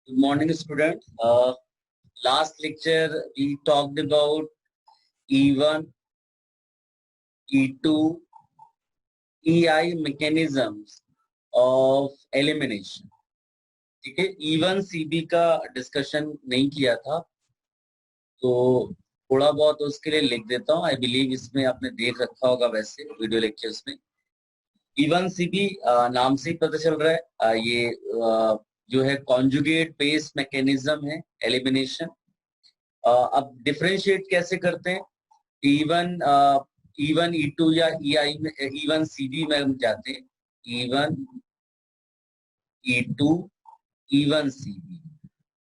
Good morning, student. Last lecture we talked about E1, E2, EI mechanisms of elimination. ठीक है, E1 CB का discussion नहीं किया था, तो थोड़ा बहुत उसके लिए लिख देता हूँ. आई बिलीव इसमें आपने देख रखा होगा वैसे वीडियो लेक्चर्स में. E1 CB नाम से ही पता चल रहा है, ये जो है कॉन्जुगेट बेस मैकेनिज्म है एलिमिनेशन. अब डिफरेंशिएट कैसे करते हैं? E1 E1 E2 या EI में E1 CB में हम जाते हैं. E1 E2 E1 CB.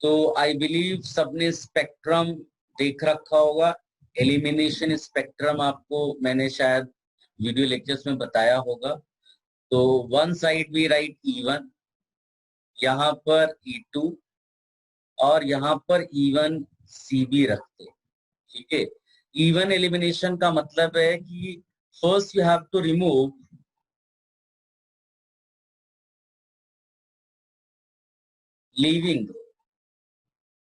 तो आई बिलीव सबने स्पेक्ट्रम देख रखा होगा. एलिमिनेशन स्पेक्ट्रम आपको मैंने शायद वीडियो लेक्चर्स में बताया होगा. तो one side we write E1, यहाँ पर E2 और यहाँ पर E1 CB रखते. ठीक है, इवन एलिमिनेशन का मतलब है कि first you have to remove leaving group,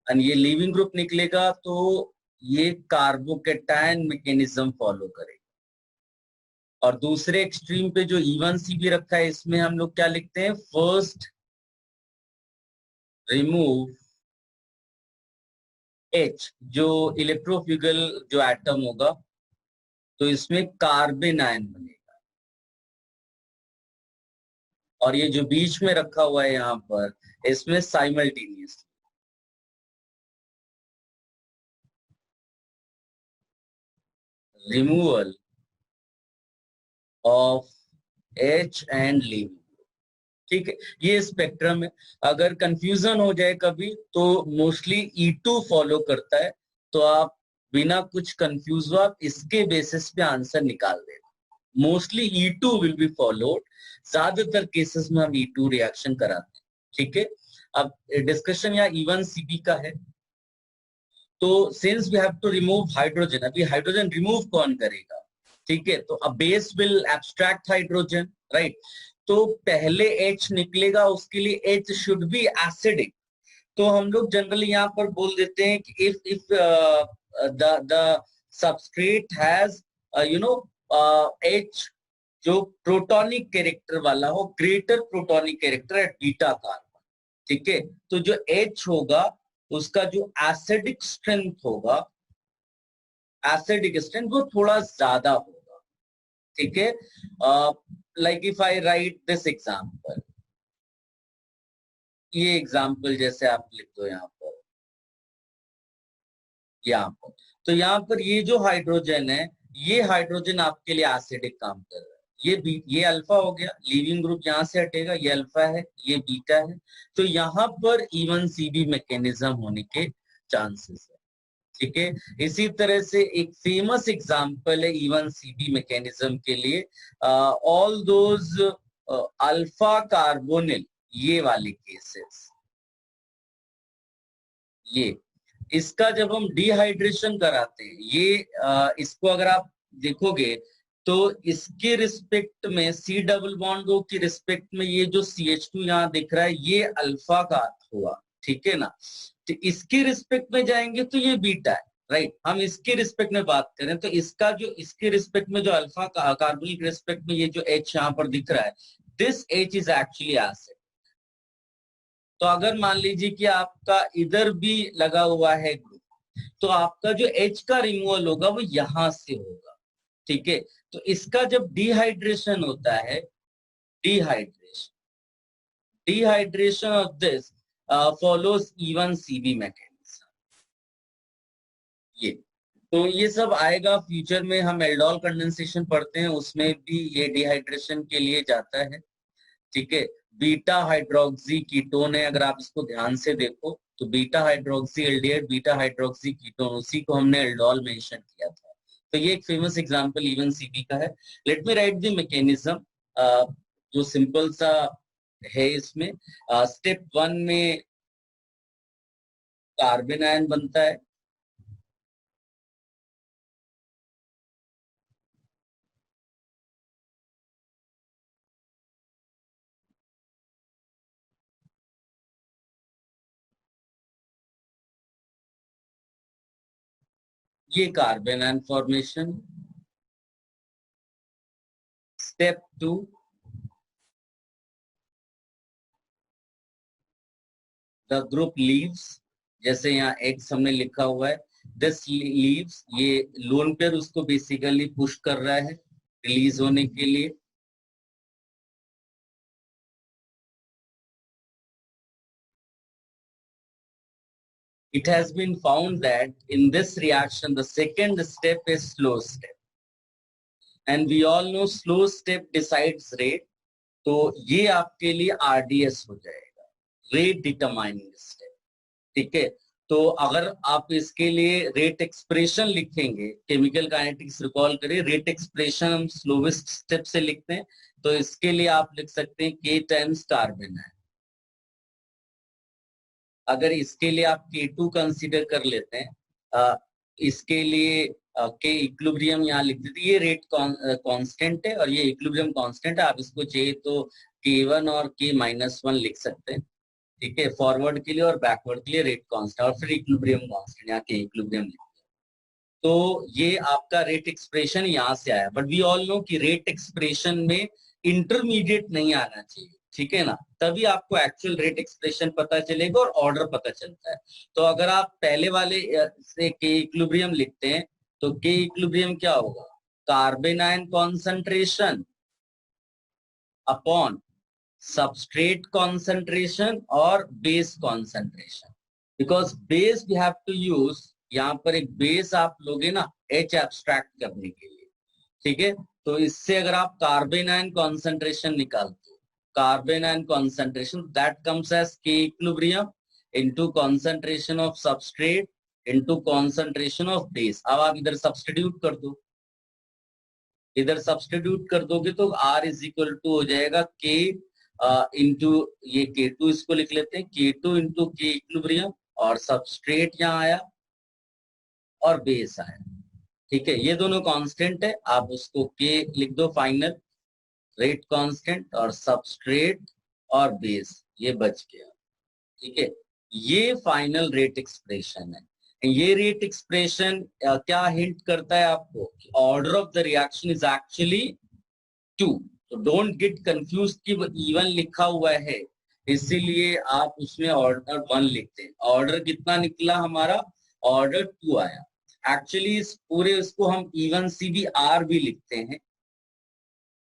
and ये लीविंग ग्रुप निकलेगा तो ये कार्बोकेटायन मैकेनिज्म फॉलो करेगा. और दूसरे एक्सट्रीम पे जो E1 CB रखा है इसमें हम लोग क्या लिखते हैं? फर्स्ट रिमूव H, जो इलेक्ट्रोफ्यूगल जो एटम होगा, तो इसमें कार्बन आयन बनेगा. और ये जो बीच में रखा हुआ है यहाँ पर, इसमें simultaneous removal of H and leaving. ठीक है, ये स्पेक्ट्रम है. अगर कंफ्यूजन हो जाए कभी तो मोस्टली E2 फॉलो करता है, तो आप बिना कुछ कंफ्यूज हो आप इसके बेसिस पे आंसर निकाल देना. Mostly E2 will be followed. ज्यादातर केसेस में हम E2 रिएक्शन कराते हैं. ठीक है, अब डिस्कशन या E1 CB का है. तो since we have to remove hydrogen, अभी हाइड्रोजन रिमूव कौन करेगा? ठीक है, तो a base will abstract hydrogen, right. तो पहले H निकलेगा, उसके लिए H शुड बी एसिडिक. तो हम लोग जनरली यहाँ पर बोल देते हैं कि if the substrate has you know H जो प्रोटॉनिक कैरेक्टर वाला हो, greater protonic character at beta carbon. ठीक है, तो जो H होगा उसका जो एसिडिक स्ट्रेंथ होगा, एसिडिक स्ट्रेंथ वो थोड़ा ज्यादा होगा. ठीक है, like if I write this example, ये एग्जाम्पल जैसे आप लिख दो यहाँ पर, यहाँ पर. तो यहाँ पर ये जो हाइड्रोजन है, ये हाइड्रोजन आपके लिए एसिडिक काम कर रहा है. ये अल्फा हो गया, लीविंग ग्रुप यहाँ से हटेगा, ये अल्फा है, ये बीटा है. तो यहाँ पर E1 CB मैकेनिज्म होने के चांसेस है. ठीक है, इसी तरह से एक फेमस एग्जांपल है E1 CB मैकेनिज्म के लिए, ऑल दोज अल्फा कार्बोनिल, ये वाले केसेस. ये इसका जब हम डिहाइड्रेशन कराते हैं, ये इसको अगर आप देखोगे तो इसके रिस्पेक्ट में सी डबल बॉन्ड ओ की रिस्पेक्ट में ये जो CH2 यहाँ दिख रहा है, ये अल्फा का हुआ. ठीक है ना, तो इसके रिस्पेक्ट में जाएंगे तो ये बीटा है, राइट. हम इसके रिस्पेक्ट में बात करें तो इसका जो इसके रिस्पेक्ट में जो अल्फा कार्बन के रिस्पेक्ट में ये जो H यहाँ पर दिख रहा है, this H is actually acid. तो अगर मान लीजिए कि आपका इधर भी लगा हुआ है ग्रुप, तो आपका जो H का रिमूवल होगा वो यहां से होगा. ठीक है, तो इसका जब डिहाइड्रेशन होता है, dehydration dehydration of this follows E1 CB mechanism. ये तो ये सब आएगा फ्यूचर में. हम एल्डोल कंडेंसेशन पढ़ते हैं, उसमें भी ये डिहाइड्रेशन के लिए जाता है. ठीक है, बीटा हाइड्रोक्सी कीटोन है, अगर आप इसको ध्यान से देखो तो beta hydroxy aldehyde, beta hydroxy ketone, उसी को हमने एल्डोल मेंशन किया था. तो ये एक फेमस एग्जांपल E1 CB का है. Let me right the mechanism, जो सिंपल सा है इसमें. स्टेप 1 में कार्बन आयन बनता है. ये carbon ion formation. Step 2, the group leaves, जैसे यहाँ एक्स हमने लिखा हुआ है, दिस लीव्स, ये लोन पेयर उसको बेसिकली पुश कर रहा है रिलीज होने के लिए। It has been found that in this reaction the second step is slow step, and we all know slow step decides rate, तो ये आपके लिए RDS हो जाएगा, रेट डिटरमाइनिंग स्टेप। ठीक है, तो अगर आप इसके लिए रेट एक्सप्रेशन लिखेंगे, केमिकल काइनेटिक्स रिकॉल करें, रेट एक्सप्रेशन हम स्लोवेस्ट स्टेप से लिखते हैं, तो इसके लिए आप लिख सकते हैं K टाइम्स कार्बन है। अगर इसके लिए आप K2 कंसीडर कर लेते हैं, इसके लिए के इक्विलिब्रियम यहाँ लिख देते, ये रेट कांस्टेंट है और ये इक्विलिब्रियम कांस्टेंट है, आप इसको चाहिए तो K1 और K-1 लिख सकते हैं। ठीक है, फॉरवर्ड के लिए और बैकवर्ड के लिए रेट कांस्टेंट और फिर इक्विलिब्रियम कांस्टेंट, यहाँ के इक्विलिब्रियम लिख। तो ये आपका रेट एक्सप्रेशन यहाँ से आया, बट वी ऑल नो कि रेट एक्सप्रेशन में इंटरमीडिएट नहीं आना चाहिए। ठीक है ना, तभी आपको एक्चुअल रेट एक्सप्रेशन पता चलेगा और ऑर्डर पता चलता है। तो अगर आप पहले वाले से के इक्विलिब्रियम लिखते हैं, तो के इक्विलिब्रियम क्या होगा, carbon ion concentration upon substrate concentration और base concentration, because base we have to use, यहाँ पर एक बेस आप लोगे ना H एब्स्ट्रैक्ट करने के लिए। ठीक है, तो इससे अगर आप कार्बन आयन कॉन्सेंट्रेशन निकालते हो, carbon ion concentration that comes as K equilibrium into concentration of substrate into concentration of base. अब आप इधर सब्स्टिट्यूट कर दो, इधर सब्स्टिट्यूट कर दोगे तो R इज इक्वल टू हो जाएगा K इंटू ये K2, इसको लिख लेते हैं K2 इंटू के इक्विलिब्रियम, और सबस्ट्रेट यहाँ आया और बेस आया। ठीक है, ये दोनों कांस्टेंट है, आप उसको K लिख दो फाइनल, रेट कांस्टेंट और सबस्ट्रेट और बेस, ये बच गया। ठीक है, ये फाइनल रेट एक्सप्रेशन है। ये रेट एक्सप्रेशन क्या हिंट करता है आपको, order of the reaction is actually 2, तो डोंट गेट कंफ्यूज कि वो इवन लिखा हुआ है, इसीलिए आप उसमें ऑर्डर 1 लिखते हैं। ऑर्डर कितना निकला हमारा, ऑर्डर 2 आया। एक्चुअली इस पूरे इसको हम इवन CBR भी लिखते हैं,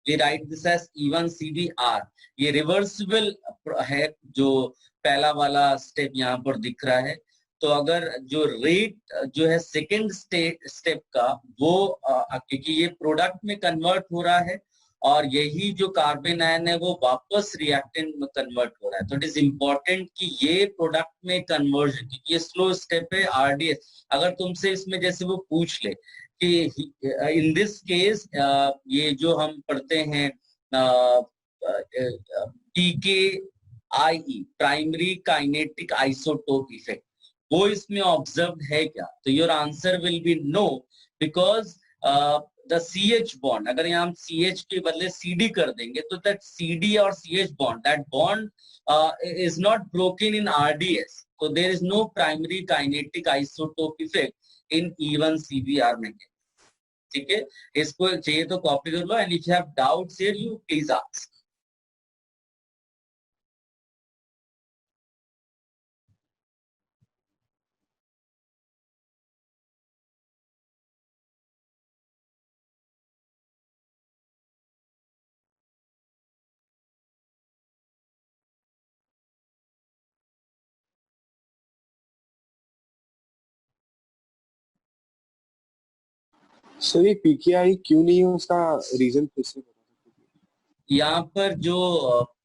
we write this as even CBR। ये रिवर्सिबल है, जो पहला वाला स्टेप यहाँ पर दिख रहा है। तो अगर जो रेट जो है सेकेंड स्टेप का, वो क्योंकि ये प्रोडक्ट में कन्वर्ट हो रहा है और यही जो कार्बन आयन है वो वापस रिएक्टेंट में कन्वर्ट हो रहा है, तो इट इज इम्पोर्टेंट कि ये प्रोडक्ट में कन्वर्जन, क्योंकि ये स्लो स्टेप है RDS। अगर तुमसे इसमें जैसे वो पूछ ले कि इन दिस केस ये जो हम पढ़ते हैं PKIE, primary kinetic isotope effect, वो इसमें ऑब्जर्व है क्या, तो your answer will be no, because the CH bond, अगर यहाँ हम CH के बदले CD कर देंगे, तो दैट CD और CH bond, that bond is not broken in RDS, so there is no primary kinetic isotope effect in even CBR mechanism। ठीक है, इसको चाहिए तो कॉपी कर लो, and if you have doubts here you please ask. Sir ये pKa क्यों नहीं है, उसका रीजन फिर से बता सकते हैं? यहाँ पर जो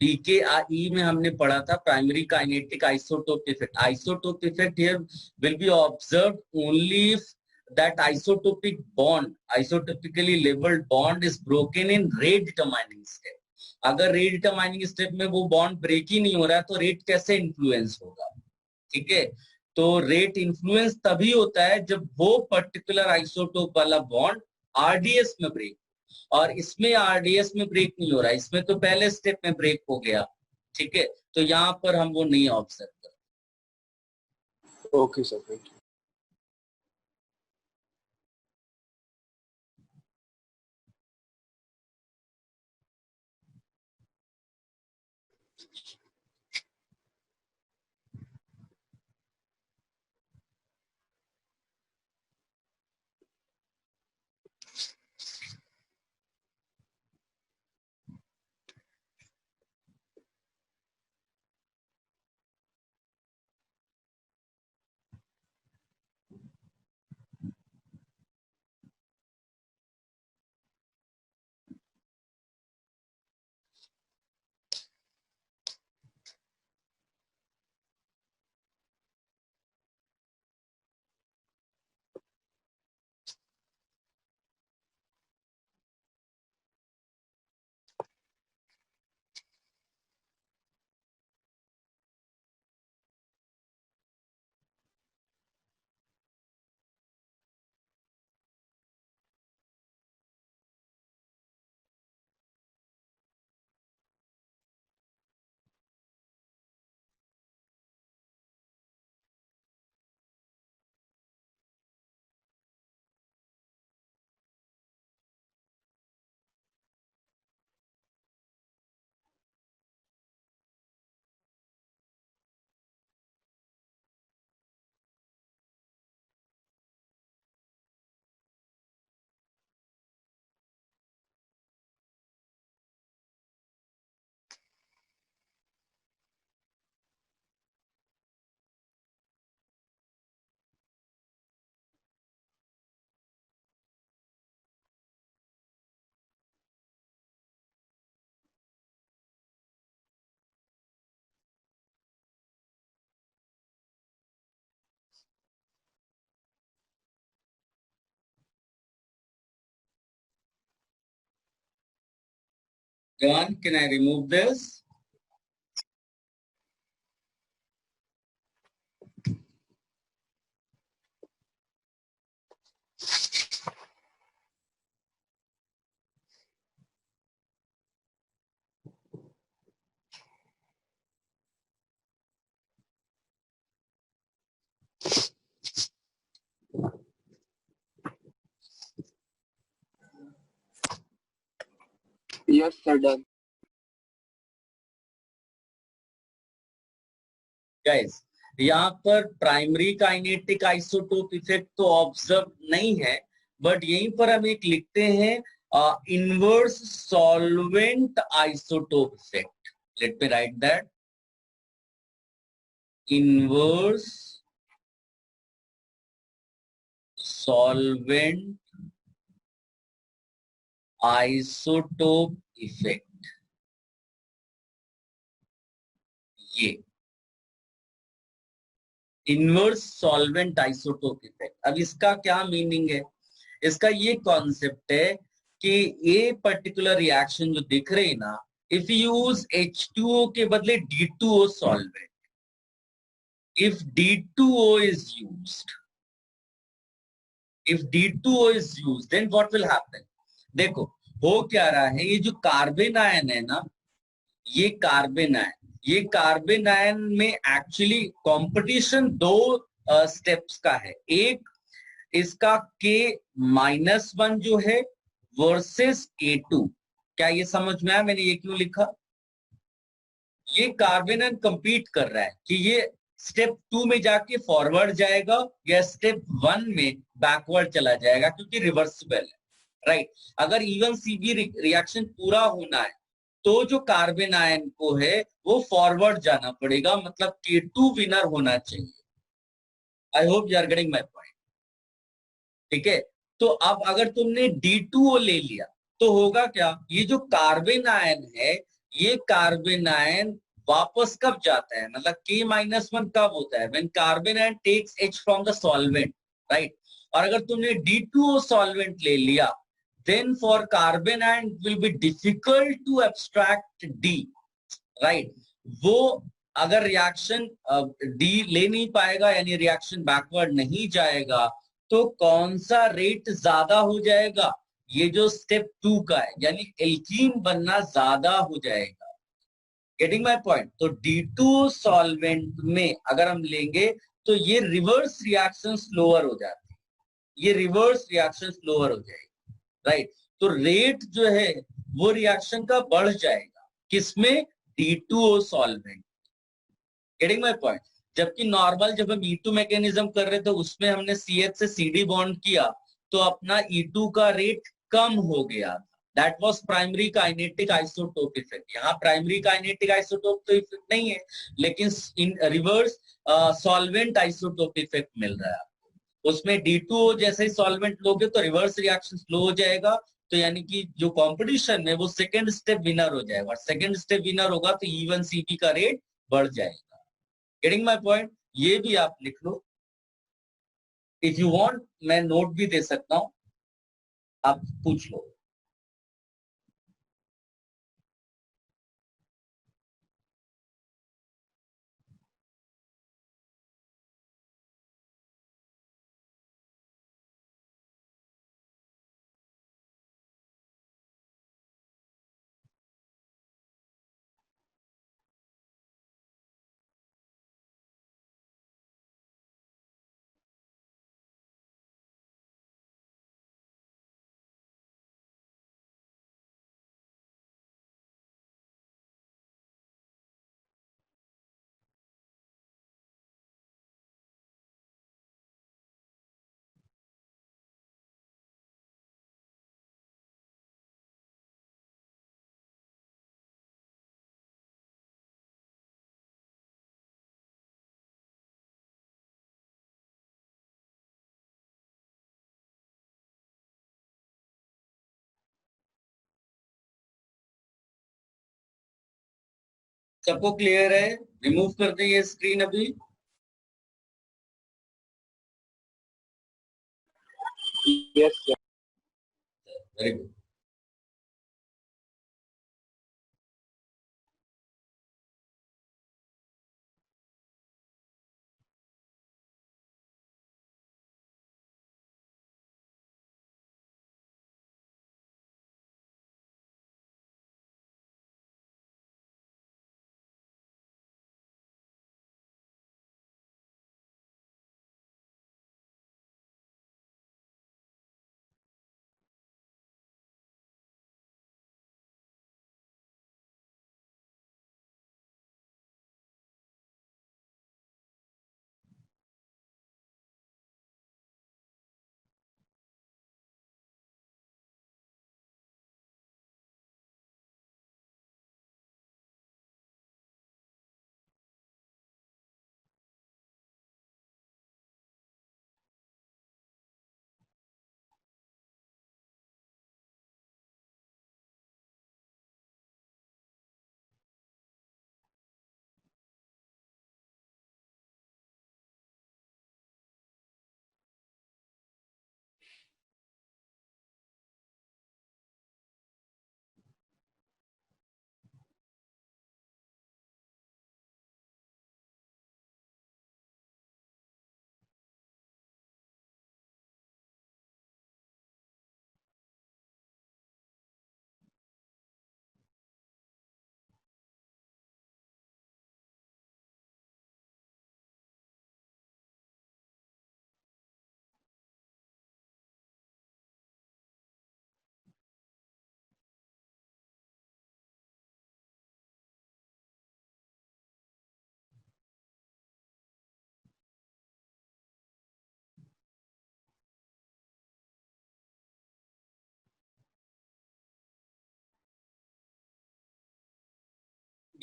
PKIE में हमने पढ़ा था, primary kinetic isotope effect, isotope effect here will be observed only if that isotopic bond, isotopically labeled bond is broken in rate determining step। अगर रेट डिटरमाइनिंग स्टेप में वो बॉन्ड ब्रेक ही नहीं हो रहा है, तो रेट कैसे इन्फ्लुएंस होगा। ठीक है, तो रेट इन्फ्लुएंस तभी होता है जब वो पर्टिकुलर आइसोटोप वाला बॉन्ड RDS में ब्रेक, और इसमें RDS में ब्रेक नहीं हो रहा है, इसमें तो पहले स्टेप में ब्रेक हो गया। ठीक है, तो यहाँ पर हम वो नहीं ऑब्जर्व करते। Okay sir, thank you. John, can I remove this? Yes, sir, done. Guys, यहाँ पर प्राइमरी काइनेटिक आइसोटोप इफेक्ट तो ऑब्जर्व नहीं है, बट यहीं पर हम एक लिखते हैं inverse solvent isotope effect. Let me right that. Inverse solvent isotope effect. ये इनवर्स सॉल्वेंट आइसोटोप इफेक्ट. अब इसका क्या मीनिंग है? इसका ये कॉन्सेप्ट है कि ये पर्टिकुलर रिएक्शन जो दिख रही है ना, इफ यूज H2O के बदले D2O solvent, if D2O is used, if D2O is used, then what will happen? देखो हो क्या रहा है, ये जो कार्बन आयन है ना, ये कार्बन आयन, ये कार्बन आयन में एक्चुअली कंपटीशन दो स्टेप्स का है. एक इसका K-1 जो है वर्सेस K2. क्या ये समझ में आया मैंने ये क्यों लिखा? ये कार्बन आयन कंपीट कर रहा है कि ये स्टेप 2 में जाके फॉरवर्ड जाएगा या स्टेप 1 में बैकवर्ड चला जाएगा, क्योंकि रिवर्सिबल है, राइट. अगर इवन सीबी रिएक्शन पूरा होना है तो जो कार्बन आयन को है वो फॉरवर्ड जाना पड़ेगा, मतलब K2 विनर होना चाहिए. I hope you are getting my point. ठीक है. तो अब अगर तुमने D2O ले लिया तो होगा क्या, ये जो कार्बन आयन है, ये कार्बन आयन वापस कब जाता है, मतलब K-1 कब होता है, when carbon ion takes H from the solvent, right. और अगर तुमने D2O सॉल्वेंट ले लिया, then for carbon ion it will be difficult to abstract D, right. वो अगर रिएक्शन D ले नहीं पाएगा, यानी रिएक्शन बैकवर्ड नहीं जाएगा, तो कौन सा रेट ज्यादा हो जाएगा, ये जो स्टेप 2 का है, यानी एल्कीन बनना ज्यादा हो जाएगा. Getting my point? तो D2 सॉल्वेंट में अगर हम लेंगे तो ये रिवर्स रिएक्शन स्लोअर हो जाती है, ये रिवर्स रिएक्शन स्लोअर हो जाएगी, राइट. तो रेट जो है वो रिएक्शन का बढ़ जाएगा, किसमें? D2O solvent. Getting my point? जबकि नॉर्मल जब हम E2 मैकेनिज्म कर रहे थे उसमें हमने CH से CD बॉन्ड किया तो अपना E2 का रेट कम हो गया. That was primary kinetic isotope effect. यहाँ प्राइमरी काइनेटिक आइसोटोप तो इफेक्ट नहीं है, लेकिन इन रिवर्स सॉल्वेंट आइसोटोप इफेक्ट मिल रहा है. उसमें D2O जैसे ही सॉल्वेंट लोगे तो रिवर्स रिएक्शन स्लो हो जाएगा, तो यानी कि जो कंपटीशन है वो सेकंड स्टेप विनर हो जाएगा, और सेकंड स्टेप विनर होगा तो E1 CP का रेट बढ़ जाएगा. Getting my point? ये भी आप लिख लो. इफ यू वांट मैं नोट भी दे सकता हूं, आप पूछ लो. सबको क्लियर है? रिमूव कर दें ये स्क्रीन अभी. Yes, sir. Very good.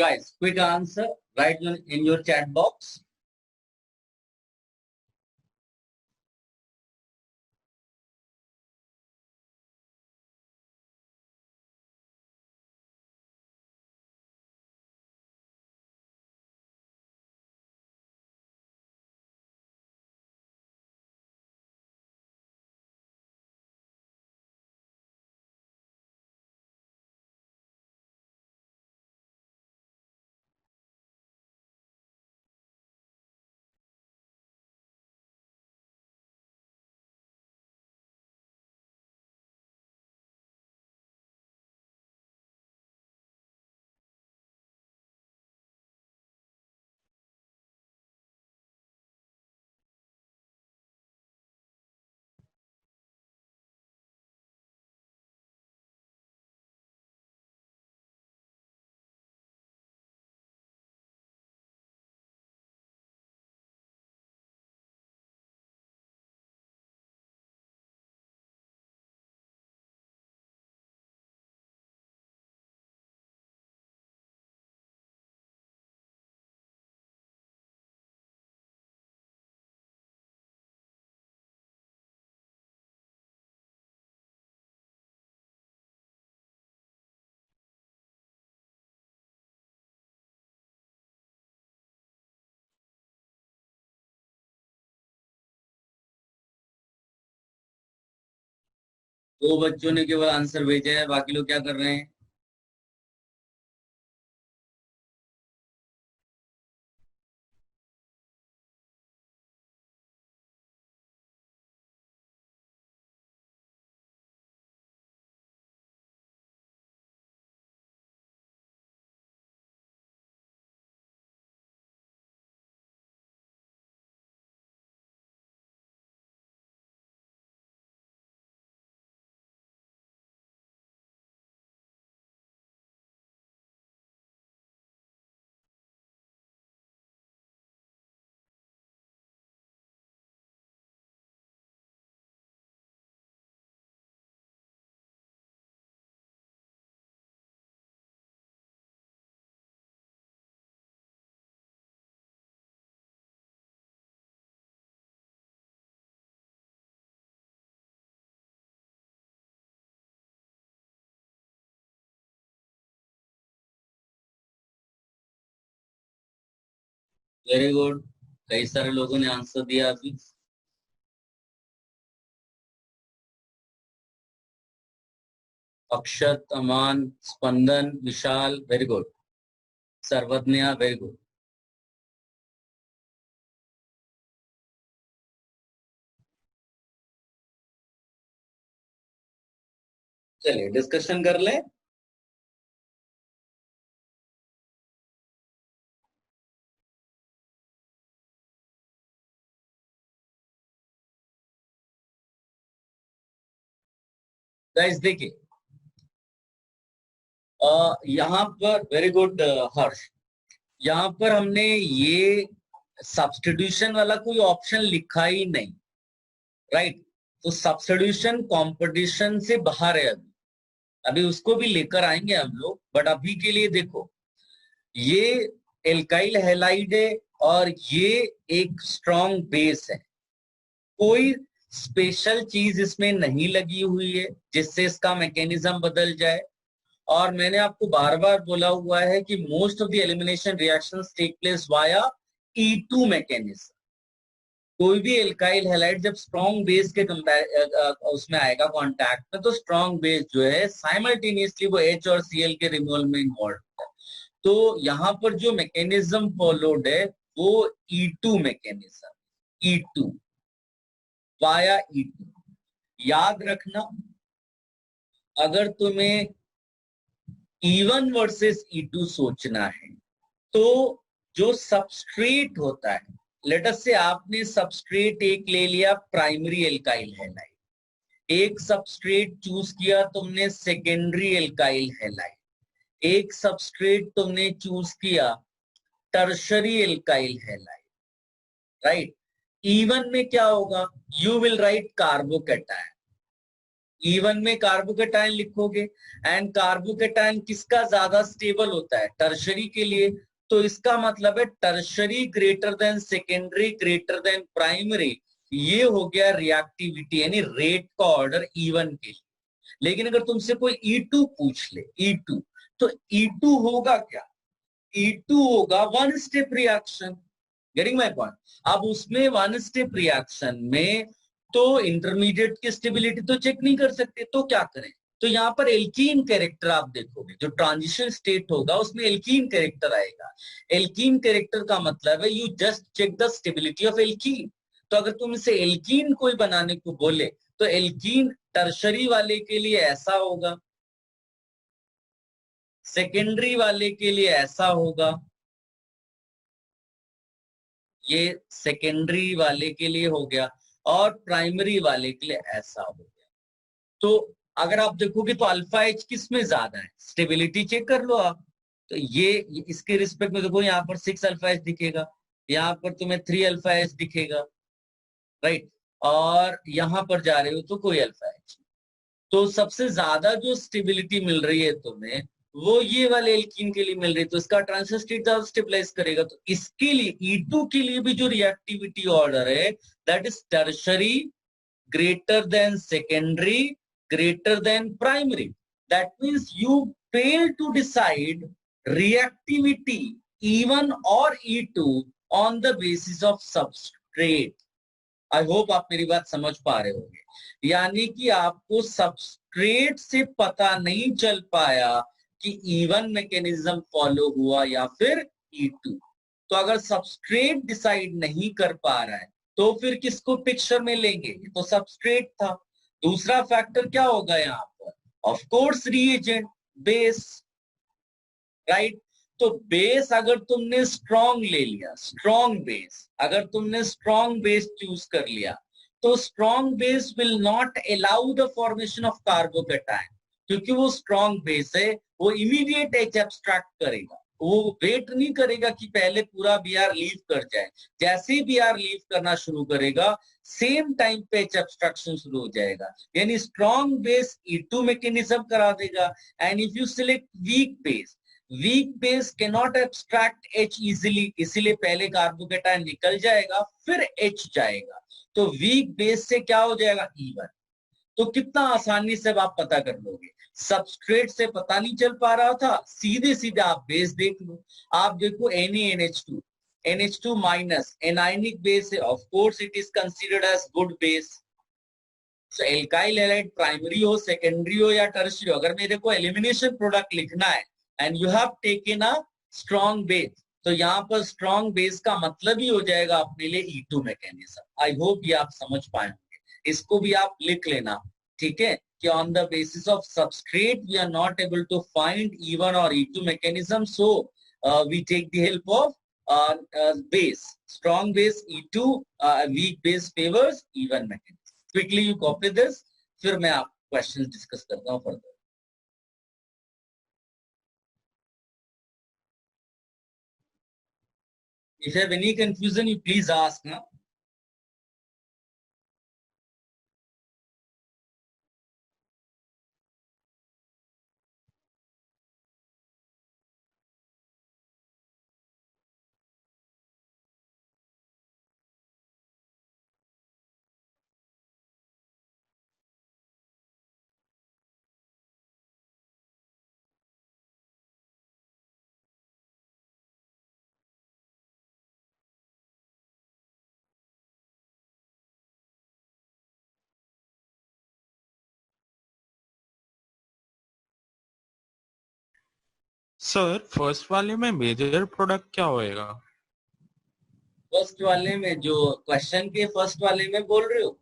Guys, quick answer. Write in your chat box. दो बच्चों ने केवल आंसर भेजे हैं, बाकी लोग क्या कर रहे हैं? वेरी गुड, कई सारे लोगों ने आंसर दिया अभी। Akshat, Aman, Spandan, Vishal, very good. Sarvagya, very good. चलिए डिस्कशन कर ले। गाइस देखिए, यहाँ पर वेरी गुड हर्ष, यहाँ पर हमने ये सब्स्टिट्यूशन वाला कोई ऑप्शन लिखा ही नहीं, राइट? तो सब्स्टिट्यूशन कंपटीशन से बाहर है अभी, अभी उसको भी लेकर आएंगे हम लोग, बट अभी के लिए देखो, ये एल्काइल हैलाइड है और ये एक स्ट्रॉन्ग बेस है, कोई स्पेशल चीज इसमें नहीं लगी हुई है जिससे इसका मैकेनिज्म बदल जाए। और मैंने आपको बार बार बोला हुआ है कि most of the elimination reactions take place via E2 mechanism. कोई भी एल्काइल हैलाइड जब स्ट्रॉन्ग बेस के उसमें आएगा कांटेक्ट में, तो स्ट्रॉन्ग बेस जो है साइमल्टेनियसली वो H और Cl के रिमूवल में इन्वॉल्व है। तो यहाँ पर जो मैकेनिज्म फॉलोड है वो E2 mechanism, E2 via E2। याद रखना, अगर तुम्हें E1 वर्सेस E2 सोचना है तो जो सबस्ट्रेट होता है, लेट अस से आपने सबस्ट्रेट एक ले लिया प्राइमरी एल्काइल हैलाइड, एक सबस्ट्रेट चूज किया तुमने सेकेंडरी एल्काइल हैलाइड, एक सबस्ट्रेट तुमने चूज किया tertiary alkyl halide, right? E1 में क्या होगा? You will write carbocation, E1 में कार्बोकेटाइन लिखोगे, एंड कार्बोकेटाइन किसका ज्यादा स्टेबल होता है? टर्शरी के लिए। तो इसका मतलब है tertiary greater than secondary greater than primary. ये हो गया रिएक्टिविटी यानी रेट का ऑर्डर E1 के लिए। लेकिन अगर तुमसे कोई E2 पूछ ले, E2, तो E2 होगा क्या? E2 होगा one step reaction. Getting my point? अब उसमें वन स्टेप रिएक्शन में तो इंटरमीडिएट की स्टेबिलिटी तो चेक नहीं कर सकते, तो क्या करें? तो यहाँ पर एल्कीन कैरेक्टर आप देखोगे, जो ट्रांजिशन स्टेट होगा उसमें एल्कीन कैरेक्टर आएगा। एल्कीन कैरेक्टर का मतलब है you just check the stability of alkene. तो अगर तुम इसे एल्कीन कोई बनाने को बोले तो एल्कीन टर्शरी वाले के लिए ऐसा होगा, सेकेंडरी वाले के लिए ऐसा होगा, ये सेकेंडरी वाले के लिए हो गया, और प्राइमरी वाले के लिए ऐसा हो गया। तो अगर आप देखोगे तो अल्फा एच किस में ज्यादा है? स्टेबिलिटी चेक कर लो आप। तो ये इसके रिस्पेक्ट में देखो, यहाँ पर 6 अल्फा एच दिखेगा, यहाँ पर तुम्हें 3 अल्फा एच दिखेगा, राइट? और यहाँ पर जा रहे हो तो कोई अल्फा एच। तो सबसे ज्यादा जो स्टेबिलिटी मिल रही है तुम्हें वो ये वाले एल्कीन के लिए मिल रही है, तो इसका ट्रांजिशन स्टेट ज्यादा स्टेबलाइज करेगा। तो इसके लिए E2 के लिए भी जो रिएक्टिविटी ऑर्डर है that is tertiary greater than secondary greater than primary. That means you fail to decide reactivity E1 or E2 on the basis of substrate. I hope आप मेरी बात समझ पा रहे होंगे। यानी कि आपको सबस्ट्रेट से पता नहीं चल पाया कि E1 मैकेनिज्म फॉलो हुआ या फिर E2। तो अगर सबस्ट्रेट डिसाइड नहीं कर पा रहा है तो फिर किसको पिक्चर में लेंगे? ये तो सबस्ट्रेट था। दूसरा फैक्टर क्या होगा यहाँ पर? Of course reagent, base, right? तो बेस अगर तुमने स्ट्रॉन्ग ले लिया, स्ट्रॉन्ग बेस, अगर तुमने स्ट्रॉन्ग बेस चूज कर लिया तो strong base will not allow the formation of carbocation, क्योंकि वो स्ट्रॉन्ग बेस है, वो इमीडिएट एच एब्स्ट्रैक्ट करेगा, वो वेट नहीं करेगा कि पहले पूरा बीआर लीव कर जाए। जैसे ही बीआर लीव करना शुरू करेगा सेम टाइम पे एच एब्स्ट्रैक्शन शुरू हो जाएगा, यानी स्ट्रॉन्ग बेस E2 मैकेनिज्म करा देगा। And if you select weak base, weak base can not abstract H easily, इसीलिए पहले कार्बोकेटाइन निकल जाएगा फिर एच जाएगा, तो वीक बेस से क्या हो जाएगा? E1। तो कितना आसानी से आप पता कर लोगे। सबस्ट्रेट से पता नहीं चल पा रहा था, सीधे सीधे आप बेस देख लो। आप देखो NaNH2, NH2 माइनस एनाइनिक बेस है, of course it is considered as good base. So alkyl halide primary हो, सेकेंडरी हो या टर्शियरी हो, अगर मेरे को एलिमिनेशन प्रोडक्ट लिखना है and you have taken a strong base, तो यहाँ पर स्ट्रॉन्ग बेस का मतलब ही हो जाएगा अपने लिए E2 मैकेनिज्म। आई होप ये आप समझ पाए होंगे। इसको भी आप लिख लेना, ठीक है, कि on the basis of substrate we are not able to find E1 और E2 mechanism, so we take the help of base. Strong base E2, weak base favours E1 mechanism. Quickly you copy this, फिर मैं आप questions discuss करता हूँ further. If you have any confusion, you please ask now. Sir first वाले में major product क्या होएगा? First वाले में जो क्वेश्चन के फर्स्ट वाले में बोल रहे हो?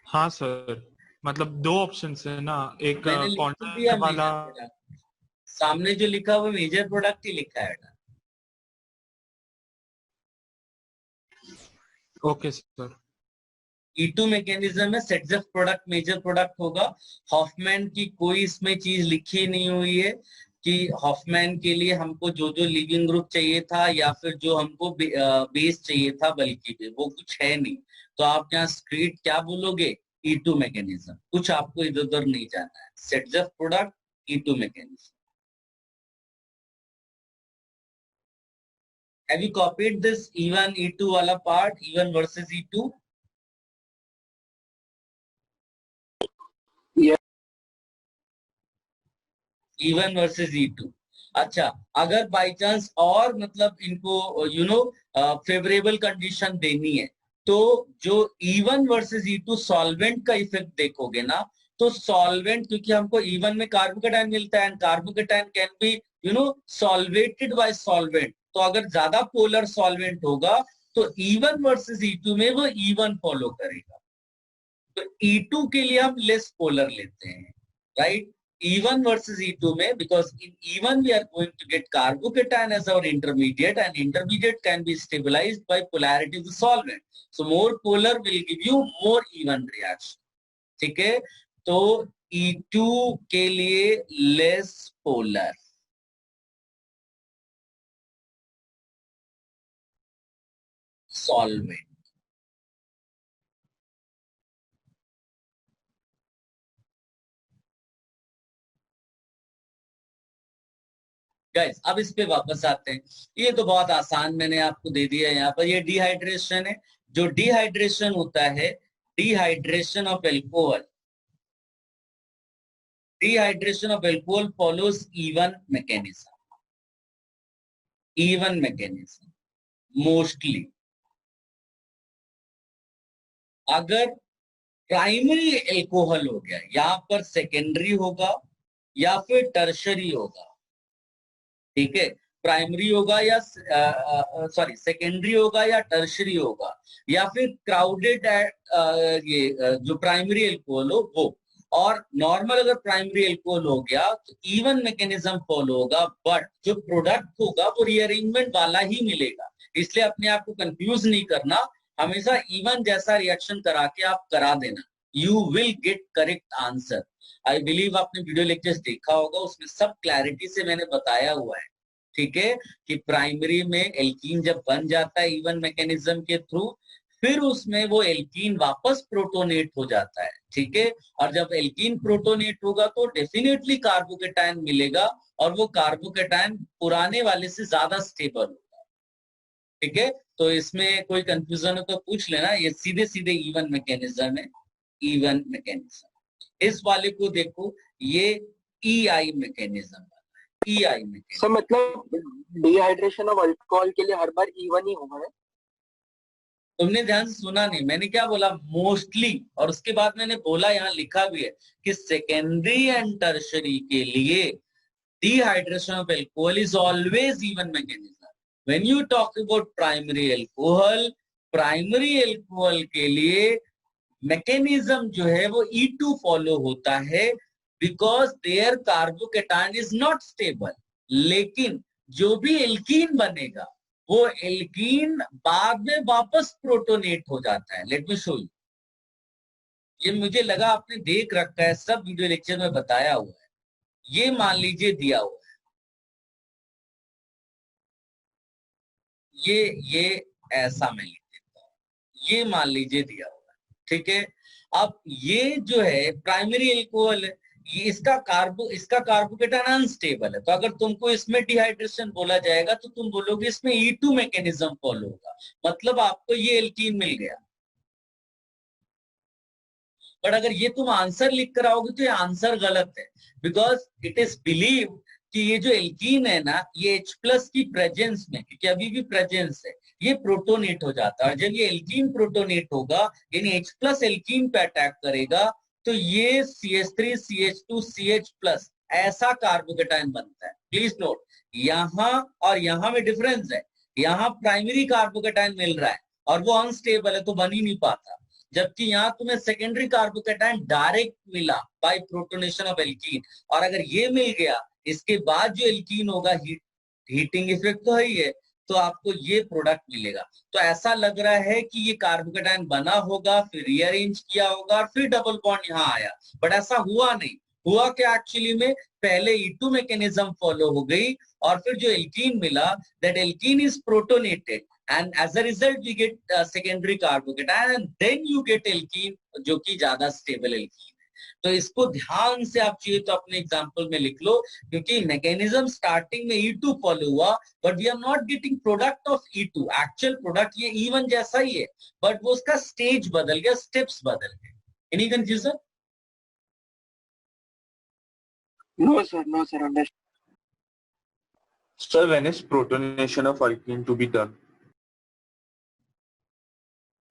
हाँ सर, मतलब दो ऑप्शन है ना, एक मैंने लिख तो कॉन्टेंट दिया वाला। मेजर प्रोडक्ट, सामने जो लिखा हुआ मेजर प्रोडक्ट ही लिखा है बेटा। Okay sir. E2 मैकेनिज्म में सेट्स प्रोडक्ट मेजर प्रोडक्ट होगा। हॉफमैन की कोई इसमें चीज लिखी नहीं हुई है कि हॉफमैन के लिए हमको जो जो लीविंग ग्रुप चाहिए था या फिर जो हमको बेस चाहिए था, बल्कि वो कुछ है नहीं। तो आप यहाँ स्ट्रीट क्या बोलोगे? E2 मैकेनिज्म, कुछ आपको इधर उधर नहीं जाना है, सेटजेफ product E2 mechanism. Have you copied this E1 E2 वाला part, E1 versus E2? Yeah. E1 versus E2. अच्छा, अगर बाई चांस और मतलब इनको फेवरेबल कंडीशन देनी है, तो जो E1 वर्सेस E2 सॉल्वेंट का इफेक्ट देखोगे ना, तो सॉल्वेंट, क्योंकि हमको E1 में कार्बोकेटाइन मिलता है and carbocation can be solvated bye solvent, तो अगर ज्यादा पोलर सॉल्वेंट होगा तो E1 वर्सेस E2 में वो E1 फॉलो करेगा. तो E2 के लिए हम लेस पोलर लेते हैं, राइट? E1 versus E2 में, because in E1 we are going to get carbocation as our intermediate, and intermediate can be stabilized by polarity of the solvent. So more polar will give you more E1 reaction. ठीक है? तो E2 के लिए less polar. Solvent. Guys, अब इस पे वापस आते हैं. ये तो बहुत आसान मैंने आपको दे दिया है. यहाँ पर ये डिहाइड्रेशन है. जो डिहाइड्रेशन होता है, dehydration of alcohol, dehydration of alcohol follows E1 mechanism. E1 mechanism mostly. अगर प्राइमरी एल्कोहल हो गया, यहाँ पर सेकेंडरी होगा या फिर टर्शरी होगा. ठीक है? प्राइमरी होगा या सेकेंडरी होगा या टर्शरी होगा, या फिर क्राउडेड जो प्राइमरी एल्कोहल हो वो. और नॉर्मल अगर प्राइमरी एल्कोहल हो गया तो E1 मैकेनिज्म फॉलो होगा, बट जो प्रोडक्ट होगा वो रीअरेंजमेंट वाला ही मिलेगा. इसलिए अपने आप को कंफ्यूज नहीं करना, हमेशा E1 जैसा रिएक्शन करा के आप करा देना, you will get correct answer. I believe आपने वीडियो लेक्चर्स देखा होगा, उसमें सब क्लैरिटी से मैंने बताया हुआ है. ठीक है? कि प्राइमरी में एल्कीन जब बन जाता है E1 मैकेनिज्म के थ्रू, फिर उसमें वो एल्कीन वापस प्रोटोनेट हो जाता है. ठीक है? और जब एल्कीन प्रोटोनेट होगा तो डेफिनेटली कार्बोकेटाइन मिलेगा, और वो कार्बोकेटाइन पुराने वाले से ज्यादा स्टेबल होगा. ठीक है? तो इसमें कोई कंफ्यूजन हो तो पूछ लेना. ये सीधे सीधे E1 मैकेनिज्म है. E1 mechanism. इस वाले को देखो, ये EI mechanism. EI mechanism. Sir मतलब डिहाइड्रेशन ऑफ अल्कोहल के लिए हर बार E1 ही होगा है? तुमने ध्यान से सुना नहीं, मैंने क्या बोला? मोस्टली. और उसके बाद मैंने बोला, यहाँ लिखा भी है कि सेकेंडरी एंड टर्शरी के लिए dehydration of alcohol is always E1 mechanism. When you talk about primary alcohol, primary alcohol के लिए मैकेनिज्म जो है वो E2 फॉलो होता है, because there carbocation is not stable. लेकिन जो भी एल्कीन बनेगा, वो एल्कीन बाद में वापस प्रोटोनेट हो जाता है. Let me show you. ये मुझे लगा आपने देख रखा है, सब वीडियो लेक्चर में बताया हुआ है. ये मान लीजिए दिया हुआ है, ये ऐसा मैं लिख देता हूं. ये मान लीजिए दिया हुआ है. ठीक है? अब ये जो है प्राइमरी एल्कोहल है, ये इसका कार्बोकेटाइन अनस्टेबल है. तो अगर तुमको इसमें डिहाइड्रेशन बोला जाएगा तो तुम बोलोगे इसमें E2 मैकेनिज्म फॉलो होगा, मतलब आपको ये एल्कीन मिल गया. बट अगर ये तुम आंसर लिख कर आओगे तो ये आंसर गलत है, बिकॉज इट इज बिलीव कि ये जो एल्कीन है ना, ये H+ की प्रेजेंस में, क्योंकि अभी भी प्रेजेंस है, ये प्रोटोनेट हो जाता है. और जब ये एल्कीन प्रोटोनेट होगा, यानी H+ एल्कीन पे अटैक करेगा, तो ये CH3 CH2 CH+ ऐसा कार्बोकेटाइन बनता है. प्लीज नोट, यहाँ और यहाँ में डिफरेंस है. यहाँ प्राइमरी कार्बोकेटाइन मिल रहा है और वो अनस्टेबल है तो बन ही नहीं पाता, जबकि यहाँ तुम्हें सेकेंडरी कार्बोकेटाइन डायरेक्ट मिला बाय प्रोटोनेशन ऑफ एल्कीन. और अगर ये मिल गया, इसके बाद जो एल्कीन होगा, हीटिंग इफेक्ट तो है ही है, तो आपको ये प्रोडक्ट मिलेगा. तो ऐसा लग रहा है कि ये कार्बोकेटाइन बना होगा, फिर रीअरेंज किया होगा, फिर डबल बॉन्ड यहाँ आया, बट ऐसा हुआ नहीं. हुआ क्या एक्चुअली में, पहले E2 मैकेनिज्म फॉलो हो गई, और फिर जो एल्कीन मिला, that alkene is protonated. and as a result we get secondary carbocation and then you get alkene जो कि ज्यादा स्टेबल alkene है। तो इसको ध्यान से आप चाहिए तो अपने एग्जांपल में लिख लो, क्योंकि मैकेनिज्म स्टार्टिंग में E2 फॉलो हुआ but we are not getting product of E2, actual product ये E1 जैसा ही है बट वो उसका स्टेज बदल गया, स्टेप्स बदल गए। Any confusion? No, sir. No, sir. Understood. Sir, when is protonation of alkene to be done?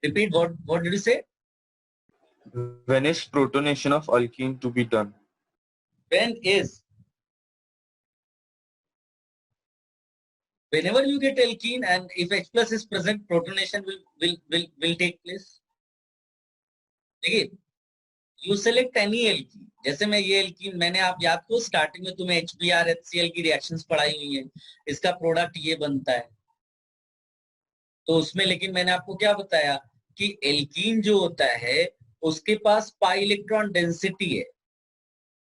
Repeat, what did you say? When is protonation of alkene to be done? When is, whenever you get alkene and if H plus is present, protonation will take place. देखिए, you select any alkene, जैसे मैं ये alkene मैंने आप याद को starting में तुम्हें HBr HCl की रिएक्शंस पढ़ाई हुई हैं, इसका प्रोडक्ट ये बनता है। तो उसमें लेकिन मैंने आपको क्या बताया कि एल्कीन जो होता है उसके पास पाई इलेक्ट्रॉन डेंसिटी है।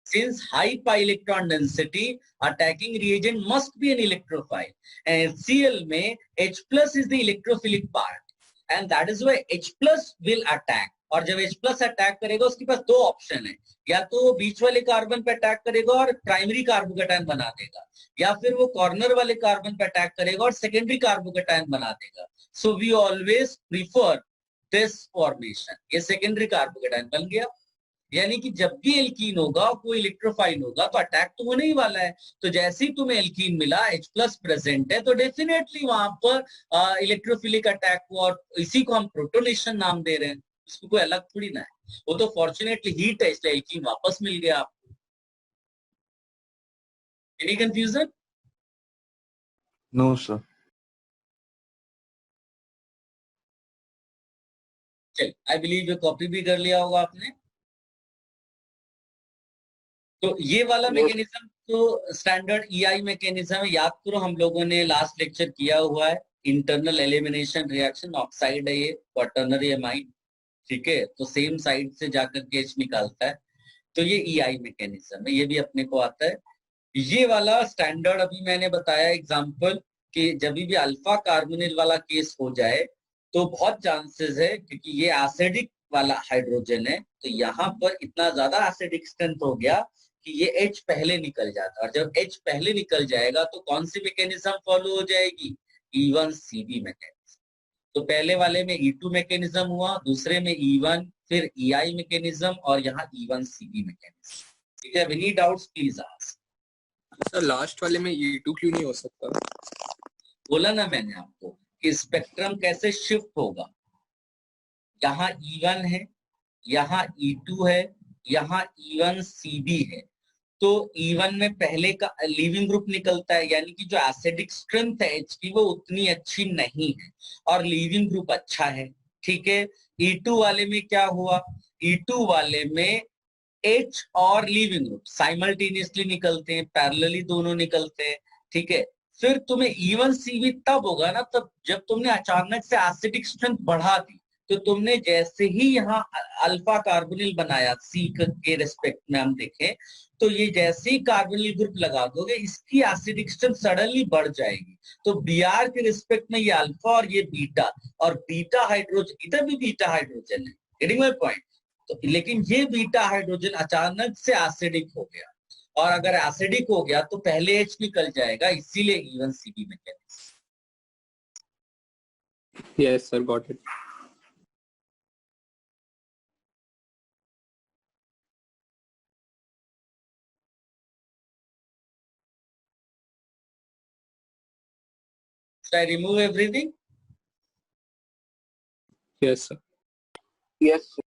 Since high pi electron density, attacking reagent must be an electrophile. And HCl में H plus is the electrophilic part, and that is why H plus will attack. और जब H plus attack करेगा उसके पास दो option है, या तो वो बीच वाले कार्बन पे अटैक करेगा और प्राइमरी कार्बोकेटायन बना देगा, या फिर वो कॉर्नर वाले कार्बन पे अटैक करेगा और सेकेंडरी कार्बोकेटायन बना देगा। So we always prefer this formation. ये सेकेंडरी कार्बोकेटायन बन गया, यानी कि जब भी एल्कीन होगा कोई इलेक्ट्रोफाइल होगा तो अटैक तो होने ही वाला है। तो जैसे ही तुम्हें एल्कीन मिला, H प्लस प्रेजेंट है, तो डेफिनेटली वहां पर इलेक्ट्रोफिलिक अटैक हुआ, और इसी को हम प्रोटोनेशन नाम दे रहे हैं। इसको कोई अलग थोड़ी ना है, वो तो फॉर्चुनेटली हीट है इसलिए एल्कीन वापस मिल गया आपको। Any confusion? No, sir. चल, आई बिलीव ये कॉपी भी कर लिया होगा आपने। तो ये वाला मैकेनिज्म तो स्टैंडर्ड ईआई मैकेनिज्म है, याद करो हम लोगों ने लास्ट लेक्चर किया हुआ है। इंटरनल एलिमिनेशन रिएक्शन, ऑक्साइड है ये, क्वाटर्नरी एमाइड, ठीक है, तो सेम साइड से जाकर के H निकालता है। तो ये ईआई मैकेनिज्म है, ये भी अपने को आता है। ये वाला स्टैंडर्ड अभी मैंने बताया एग्जांपल कि जब भी अल्फा कार्बोनिल वाला केस हो जाए तो बहुत चांसेस है, क्योंकि ये एसिडिक वाला हाइड्रोजन है, तो यहाँ पर इतना ज्यादा एसिडिक स्ट्रेंथ हो गया कि ये H पहले निकल जाता है। और जब H पहले निकल जाएगा तो कौन सी मैकेनिज्म फॉलो हो जाएगी? E1CB mechanism. तो पहले वाले में E2 मैकेनिज्म हुआ, दूसरे में E1, फिर EI मैकेनिज्म, और यहाँ E1CB मैकेनिज्म। ठीक है, any doubts please ask. Sir last वाले में E2 क्यों नहीं हो सकता? बोला ना मैंने आपको कि स्पेक्ट्रम कैसे शिफ्ट होगा। यहाँ E1 है, यहाँ E2 है, यहाँ E1CB है। तो E1 में पहले का लीविंग ग्रुप निकलता है, यानी कि जो एसिडिक स्ट्रेंथ है H की वो उतनी अच्छी नहीं है और लीविंग ग्रुप अच्छा है, ठीक है। E2 वाले में क्या हुआ? E2 वाले में H और लीविंग ग्रुप साइमल्टेनियसली निकलते हैं, पैरेलली दोनों निकलते हैं, ठीक है। फिर तुम्हें E1CB तब होगा ना, तब जब तुमने अचानक से एसिडिक स्ट्रेंथ बढ़ा दी। तो तुमने जैसे ही यहाँ अल्फा कार्बोनिल बनाया C के रेस्पेक्ट में हम देखें, तो ये जैसे ही कार्बोनिल ग्रुप लगा दोगे इसकी एसिडिक स्ट्रेंथ सडनली बढ़ जाएगी। तो Br के रिस्पेक्ट में ये अल्फा और ये बीटा, और बीटा हाइड्रोजन, इधर भी बीटा हाइड्रोजन है, गेटिंग माय पॉइंट। तो लेकिन ये बीटा हाइड्रोजन अचानक से एसिडिक हो गया, और अगर एसिडिक हो गया तो पहले H निकल जाएगा, इसीलिए E1CB mechanism. Yes sir, got it. Should I remove everything? Yes sir. Yes, sir.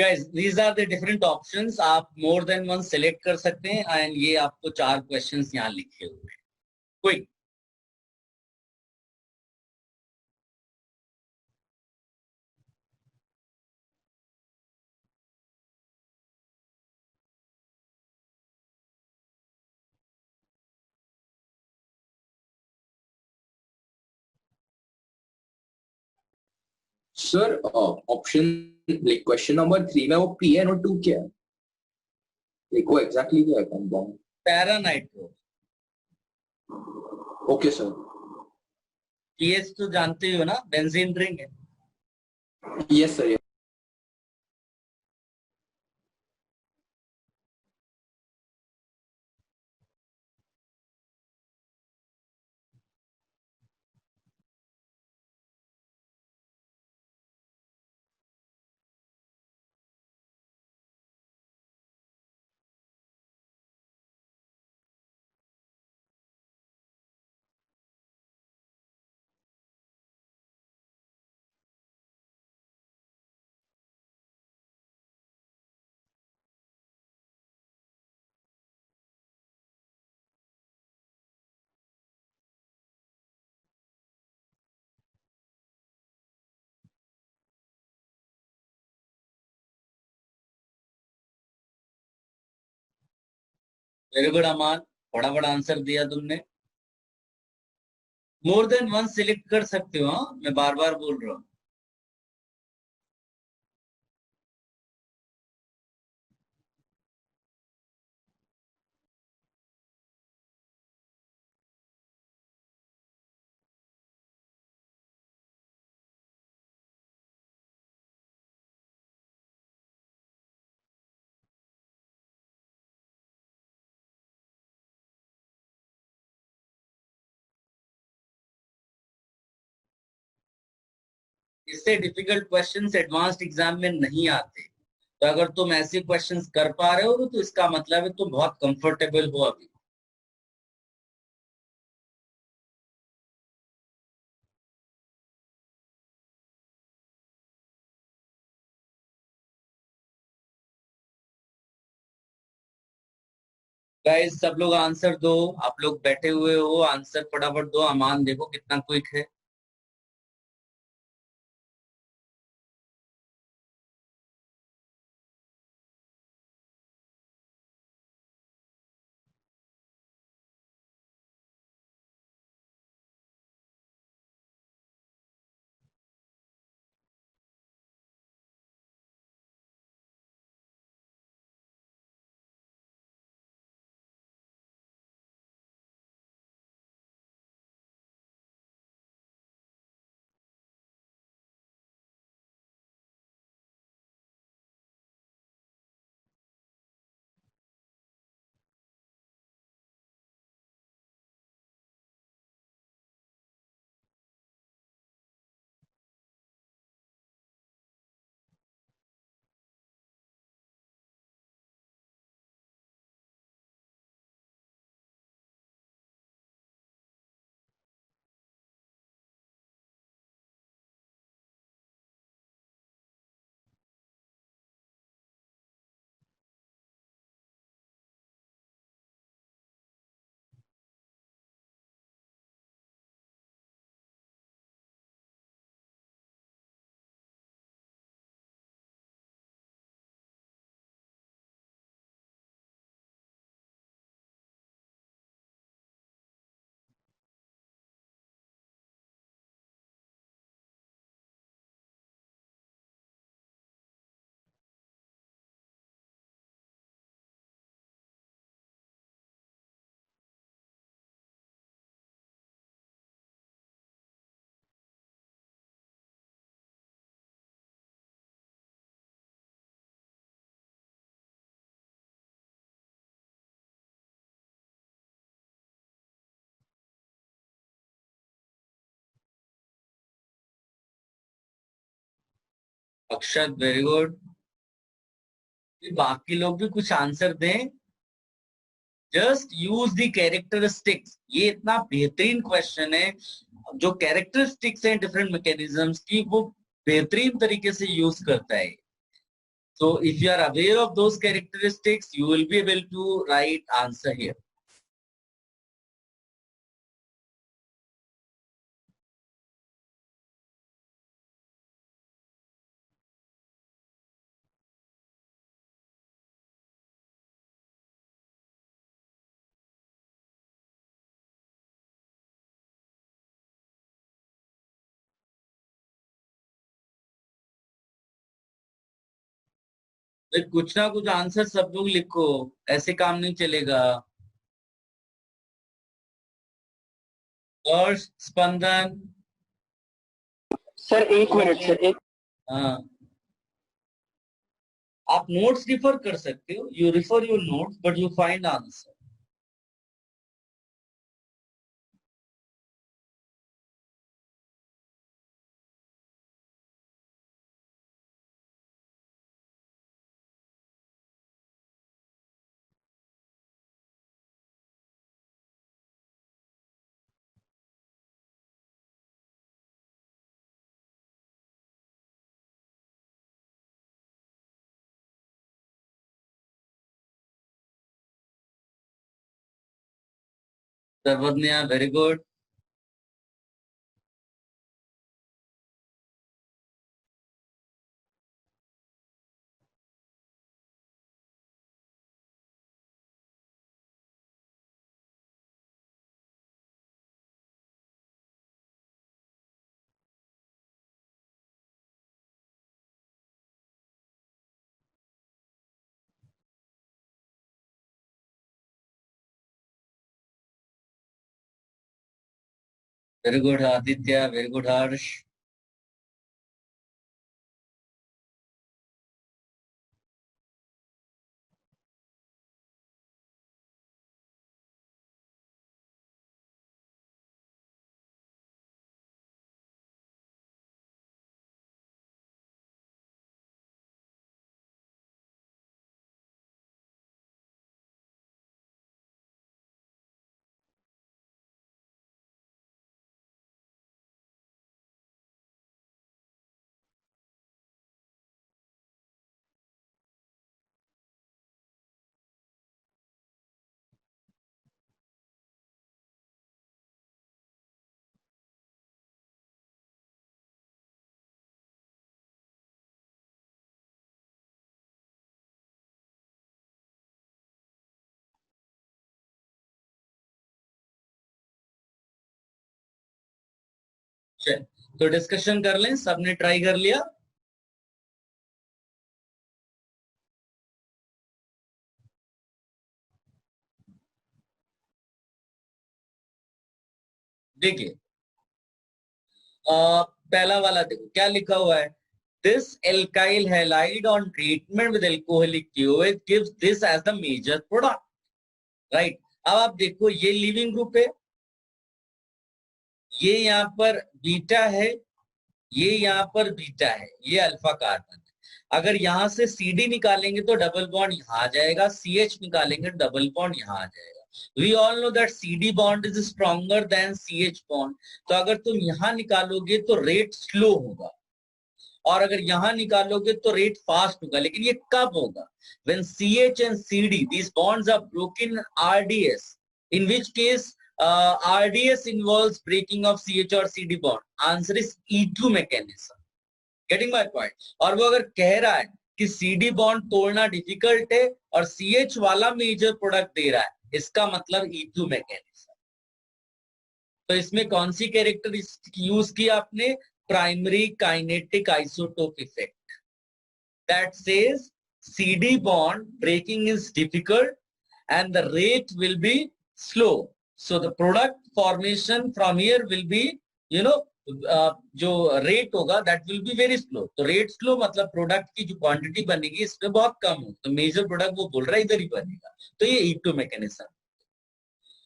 Guys these are the different options, आप मोर देन वन सेलेक्ट कर सकते हैं एंड ये आपको 4 क्वेश्चंस यहाँ लिखे हुए हैं। Quick. Sir option like question number 3 में वो पीएन और 2 क्या है, लाइक वो एग्जैक्टली क्या है compound? Para nitro. Okay sir. PH तो जानते ही हो ना, बेंजीन रिंग है। Yes sir. वेरी गुड अमान, बड़ा बड़ा आंसर दिया तुमने। मोर देन वन सिलेक्ट कर सकते हो, हाँ? मैं बार बार बोल रहा हूँ। इससे डिफिकल्ट क्वेश्चंस एडवांस्ड एग्जाम में नहीं आते, तो अगर तुम ऐसे क्वेश्चंस कर पा रहे हो तो इसका मतलब है तुम बहुत कंफर्टेबल हो अभी। गाइस सब लोग आंसर दो, आप लोग बैठे हुए हो, आंसर फटाफट दो। अमान देखो कितना क्विक है। अक्षत वेरी गुड। बाकी लोग भी कुछ आंसर दें। जस्ट यूज द कैरेक्टरिस्टिक्स, ये इतना बेहतरीन क्वेश्चन है। जो कैरेक्टरिस्टिक्स हैं डिफरेंट मैकेनिज्म्स की, वो बेहतरीन तरीके से यूज करता है। So if you are aware of those characteristics, you will be able to write answer here. तो कुछ ना कुछ आंसर सब लोग लिखो, ऐसे काम नहीं चलेगा। और स्पंदन, सर एक मिनट सर, एक हाँ, आप नोट्स रिफर कर सकते हो, you refer your notes but you find answer. Sarvagya, very good. Very good Aditya, very good Harsh. तो डिस्कशन कर लें, सबने ट्राई कर लिया? देखिए, पहला वाला देखो क्या लिखा हुआ है, this alkyl halide on treatment with alcoholic KOH gives this as the major product, right. अब आप देखो ये लिविंग ग्रुप है, ये यहाँ पर बीटा है, ये यहाँ पर बीटा है, ये अल्फा कार्बन है। अगर यहां से CD निकालेंगे तो डबल बॉन्ड यहाँ आ जाएगा, CH निकालेंगे तो डबल बॉन्ड यहाँ आ जाएगा। We all know that CD bond is stronger than CH bond. तो अगर तुम यहाँ निकालोगे तो रेट स्लो होगा, और अगर यहां निकालोगे तो रेट फास्ट होगा। लेकिन ये कब होगा? When CH and CD these bonds are broken in RDS, in which case RDS involves breaking of CH or CD bond. Answer is E2 mechanism. Getting my point? और वो अगर कह रहा है कि CD बॉन्ड तोड़ना डिफिकल्ट है और CH वाला मेजर प्रोडक्ट दे रहा है, इसका मतलब E2 मैकेनिज्म। तो इसमें कौन सी कैरेक्टरिस्टिक यूज की आपने? Primary kinetic isotope effect that says CD bond breaking is difficult and the rate will be slow. So the product formation from here will be, जो रेट होगा that will be very slow. तो rate slow मतलब product की जो quantity बनेगी इसमें बहुत कम हो, तो मेजर प्रोडक्ट वो बोल रहा है इधर ही बनेगा। तो ये E2 मैकेनिज्म।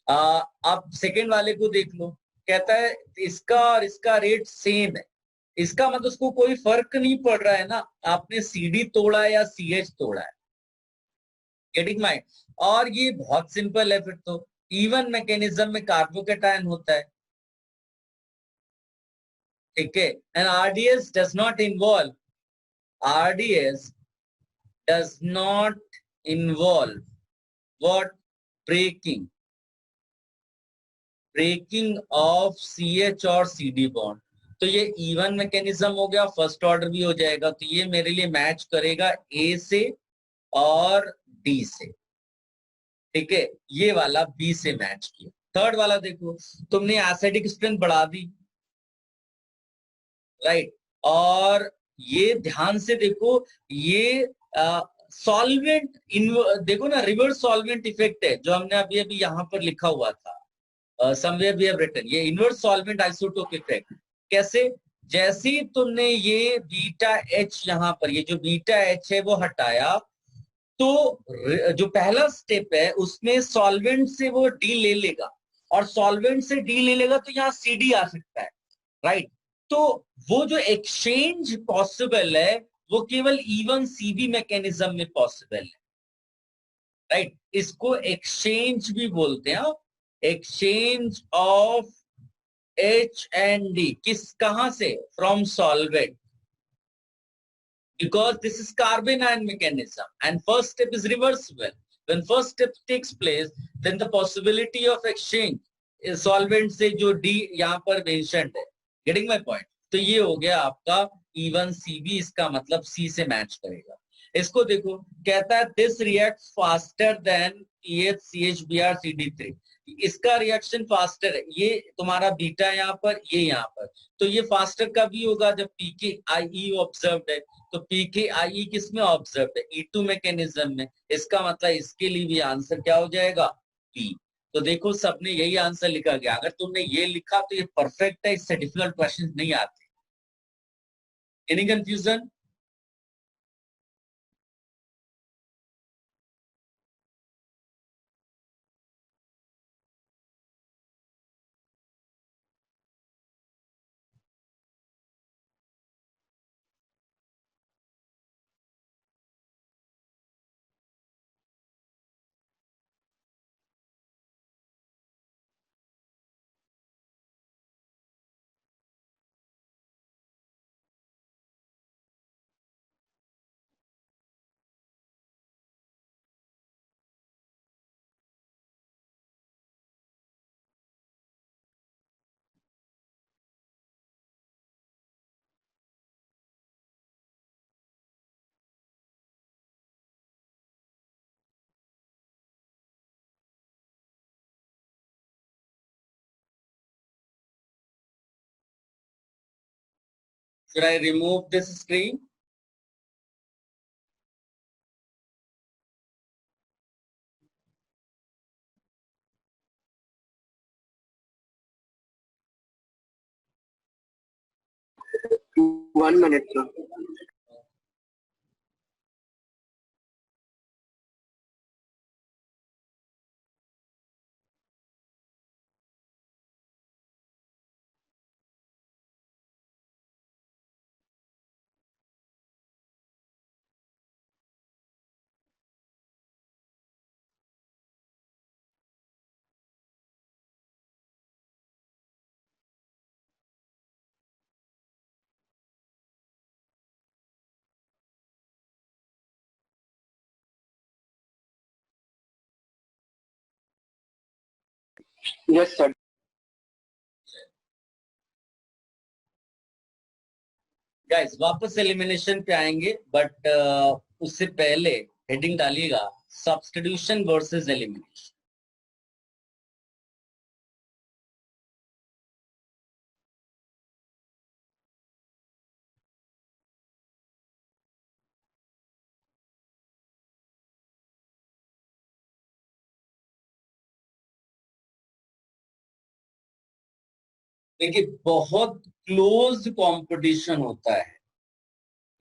आप सेकेंड वाले को देख लो, कहता है इसका और इसका रेट सेम है, इसका मतलब उसको कोई फर्क नहीं पड़ रहा है ना, आपने CD तोड़ा है या CH तोड़ा है। Getting mind? और ये बहुत सिंपल है फिर तो, इवन मैकेनिज्म में कार्बोकैटायन होता है, ठीक है। And RDS does not involve, RDS does not involve what? Breaking of CH और CD बॉन्ड। तो ये इवन मैकेनिज्म हो गया, फर्स्ट ऑर्डर भी हो जाएगा, तो ये मेरे लिए मैच करेगा A से और D से, ठीक है। ये वाला B से मैच किया। थर्ड वाला देखो, तुमने एसिडिक स्ट्रेंथ बढ़ा दी, राइट, और ये ध्यान से देखो, ये सॉल्वेंट देखो ना, रिवर्स सॉल्वेंट इफेक्ट है जो हमने अभी अभी यहां पर लिखा हुआ था, समवेयर वी हैव रिटन, ये इनवर्स सॉल्वेंट आइसोटोप इफेक्ट। कैसे? जैसे ही तुमने ये बीटा एच यहां पर, ये जो बीटा एच है वो हटाया, तो जो पहला स्टेप है उसमें सॉल्वेंट से वो डी ले लेगा, और सॉल्वेंट से डी ले लेगा तो यहाँ सीडी आ सकता है, राइट। तो वो जो एक्सचेंज पॉसिबल है वो केवल इवन सीबी मैकेनिज्म में पॉसिबल है, राइट। इसको एक्सचेंज भी बोलते हैं, exchange of H and D, कहां से? From solvent, because this is carbon ion mechanism and first step is reversible. When first step takes place, then the possibility of exchange is solvent से जो D यहाँ पर mentioned है, getting my point? तो ये हो गया आपका even CB, इसका मतलब C से मैच करेगा। इसको देखो, कहता है this reacts faster than PH CHBr CD3, इसका रिएक्शन फास्टर है, ये तुम्हारा बीटा यहाँ पर, ये यहाँ पर, तो ये फास्टर कभी होगा जब PKIE ऑब्जर्व्ड है, तो PKIE किस में ऑब्जर्व्ड है? E2 मैकेनिज्म में। इसका मतलब इसके लिए भी आंसर क्या हो जाएगा? P। तो देखो सबने यही आंसर लिखा गया। अगर तुमने ये लिखा तो ये परफेक्ट है, इससे डिफिकल्ट क्वेश्चन नहीं आते। Any confusion? Should I remove this screen? One minute, sir. Yes, sir. Guys वापस एलिमिनेशन पे आएंगे, बट उससे पहले हेडिंग डालिएगा सब्स्टिट्यूशन वर्सेस एलिमिनेशन। देखिए बहुत क्लोज कंपटीशन होता है।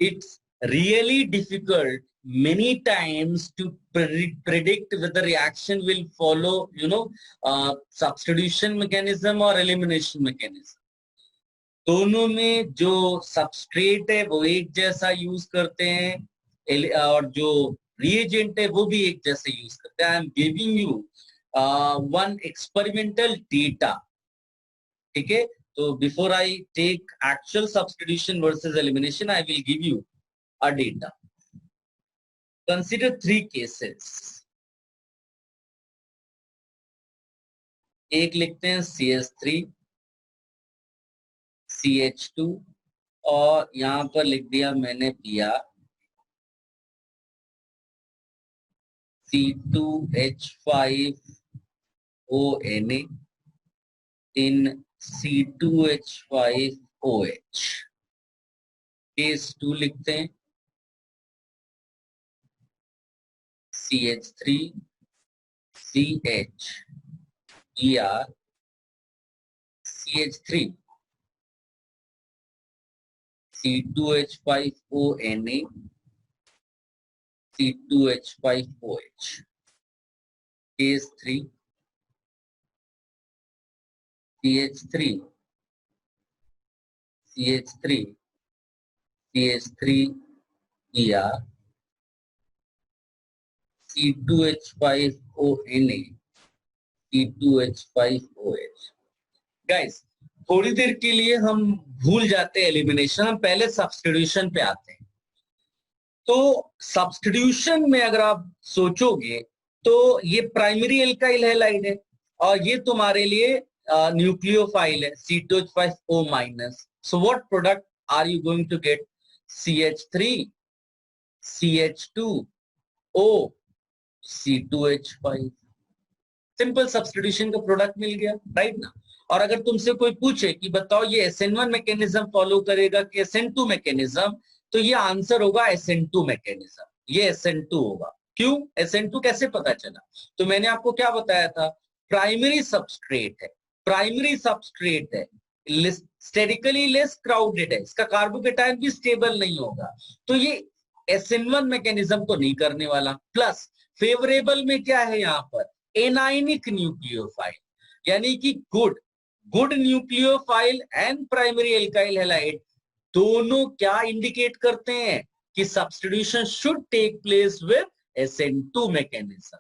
It's really difficult many times to predict whether reaction will follow, substitution mechanism or elimination mechanism. दोनों में जो सबस्ट्रेट है वो एक जैसा यूज करते हैं और जो रिएजेंट है वो भी एक जैसे यूज करते हैं। I am giving you one experimental data, ठीक है। तो before I take actual substitution versus elimination, I will give you a data. Consider 3 cases. एक लिखते हैं CH3, CH2 और यहां पर लिख दिया मैंने Br, C2H5ONA in C2H5OH। Case 2 लिखते हैं CH3, CH, Br, CH3, C2H5ONA, C2H5OH। Case 3 CH3, CH3, CH3, Br, C2H5ONA, C2H5OH। Guys थोड़ी देर के लिए हम भूल जाते हैं एलिमिनेशन, हम पहले सब्स्टिट्यूशन पे आते हैं। तो सब्स्टिट्यूशन में अगर आप सोचोगे तो ये प्राइमरी एल्काइल हैलाइड है और ये तुम्हारे लिए न्यूक्लियोफाइल है C2H5O-। So what product are you going to get? CH3, CH2O, C2H5। Simple substitution का प्रोडक्ट मिल गया, राइट ना। और अगर तुमसे कोई पूछे कि बताओ ये SN1 मैकेनिज्म फॉलो करेगा कि SN2 मैकेनिज्म, तो ये आंसर होगा SN2 मैकेनिज्म, ये SN2 होगा। क्यों SN2 कैसे पता चला? तो मैंने आपको क्या बताया था, प्राइमरी सबस्ट्रेट है, प्राइमरी सबस्ट्रेट है, स्टेरिकली लेस क्राउडेड है, इसका कार्बोकेटायन भी स्टेबल नहीं होगा, तो ये SN1 मैकेनिज्म तो नहीं करने वाला। प्लस फेवरेबल में क्या है यहाँ पर, एनाइनिक न्यूक्लियोफाइल, यानी कि good nucleophile and primary alkyl halide दोनों क्या इंडिकेट करते हैं कि substitution should take place with SN2 mechanism.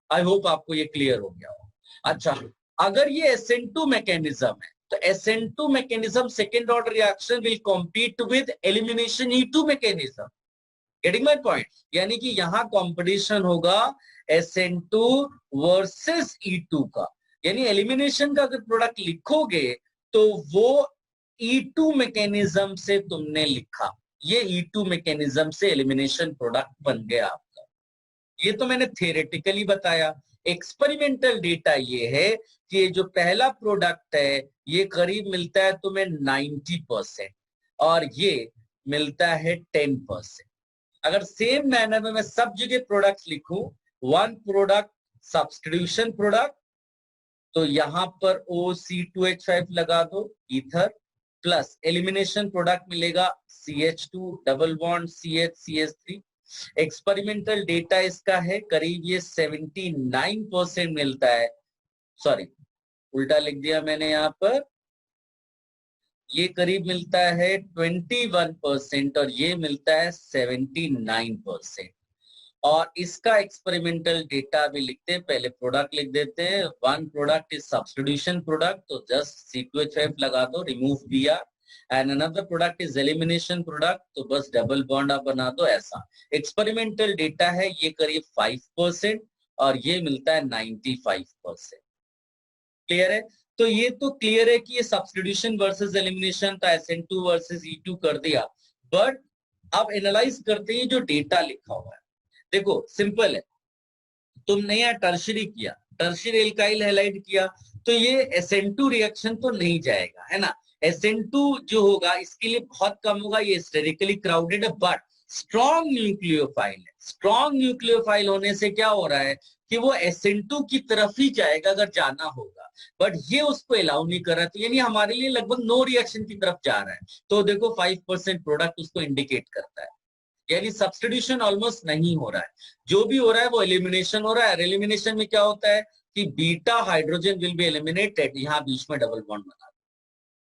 I hope आपको ये क्लियर हो गया हो। अच्छा, अगर ये SN2 मैकेनिज्म है तो SN2 mechanism second order reaction will compete with elimination E2 mechanism. Getting my point? यानी कि यहां कंपटीशन होगा SN2 वर्सेस E2 का। यानी एलिमिनेशन का अगर प्रोडक्ट लिखोगे तो वो E2 मैकेनिज्म से तुमने लिखा, ये E2 मैकेनिज्म से एलिमिनेशन प्रोडक्ट बन गया आपका। ये तो मैंने थियोरेटिकली बताया। एक्सपेरिमेंटल डेटा ये है कि ये जो पहला प्रोडक्ट है ये करीब मिलता है तुम्हें 90% और ये मिलता है 10%। अगर सेम मैनर में मैं सब जगह प्रोडक्ट लिखूं, वन प्रोडक्ट सब्स्टिट्यूशन प्रोडक्ट, तो यहां पर OC2H5 लगा दो, ईथर, प्लस एलिमिनेशन प्रोडक्ट मिलेगा CH2 double bond CH CH3। Experimental data इसका है करीब ये 79% मिलता है, सॉरी उल्टा लिख दिया मैंने यहां पर, ये करीब मिलता है 21% और ये मिलता है 79%। और इसका एक्सपेरिमेंटल डेटा भी लिखते हैं, पहले प्रोडक्ट लिख देते हैं। One product is substitution product, तो जस्ट C2H5 लगा दो, remove Br, and another product is elimination product, तो बस डबल बॉन्ड आप बना दो। ऐसा एक्सपेरिमेंटल डेटा है, ये करीब 5% और ये मिलता है 95%। क्लियर है? तो ये तो क्लियर है कि ये सब्स्टिट्यूशन वर्सेस एलिमिनेशन था, SN2 वर्सेस E2 कर दिया। बट अब एनालाइज करते हैं जो डेटा लिखा हुआ है। देखो सिंपल है, तुमने यहाँ टर्शियरी किया, टर्शियरी एल्काइल हैलाइड किया, तो ये SN2 रिएक्शन तो नहीं जाएगा, है ना। SN2 जो होगा इसके लिए बहुत कम होगा, ये स्टेरिकली क्राउडेड है बट स्ट्रॉन्ग न्यूक्लियोफाइल है। स्ट्रॉन्ग न्यूक्लियोफाइल होने से क्या हो रहा है कि वो SN2 की तरफ ही जाएगा अगर जाना होगा, बट ये उसको अलाउ नहीं कर रहा है, तो यानी हमारे लिए लगभग नो रिएक्शन की तरफ जा रहा है। तो देखो 5% प्रोडक्ट उसको इंडिकेट करता है, यानी सब्स्टिट्यूशन ऑलमोस्ट नहीं हो रहा है, जो भी हो रहा है वो एलिमिनेशन हो रहा है। एलिमिनेशन में क्या होता है कि beta hydrogen will be eliminated, यहाँ बीच में डबल बॉन्ड बना दो,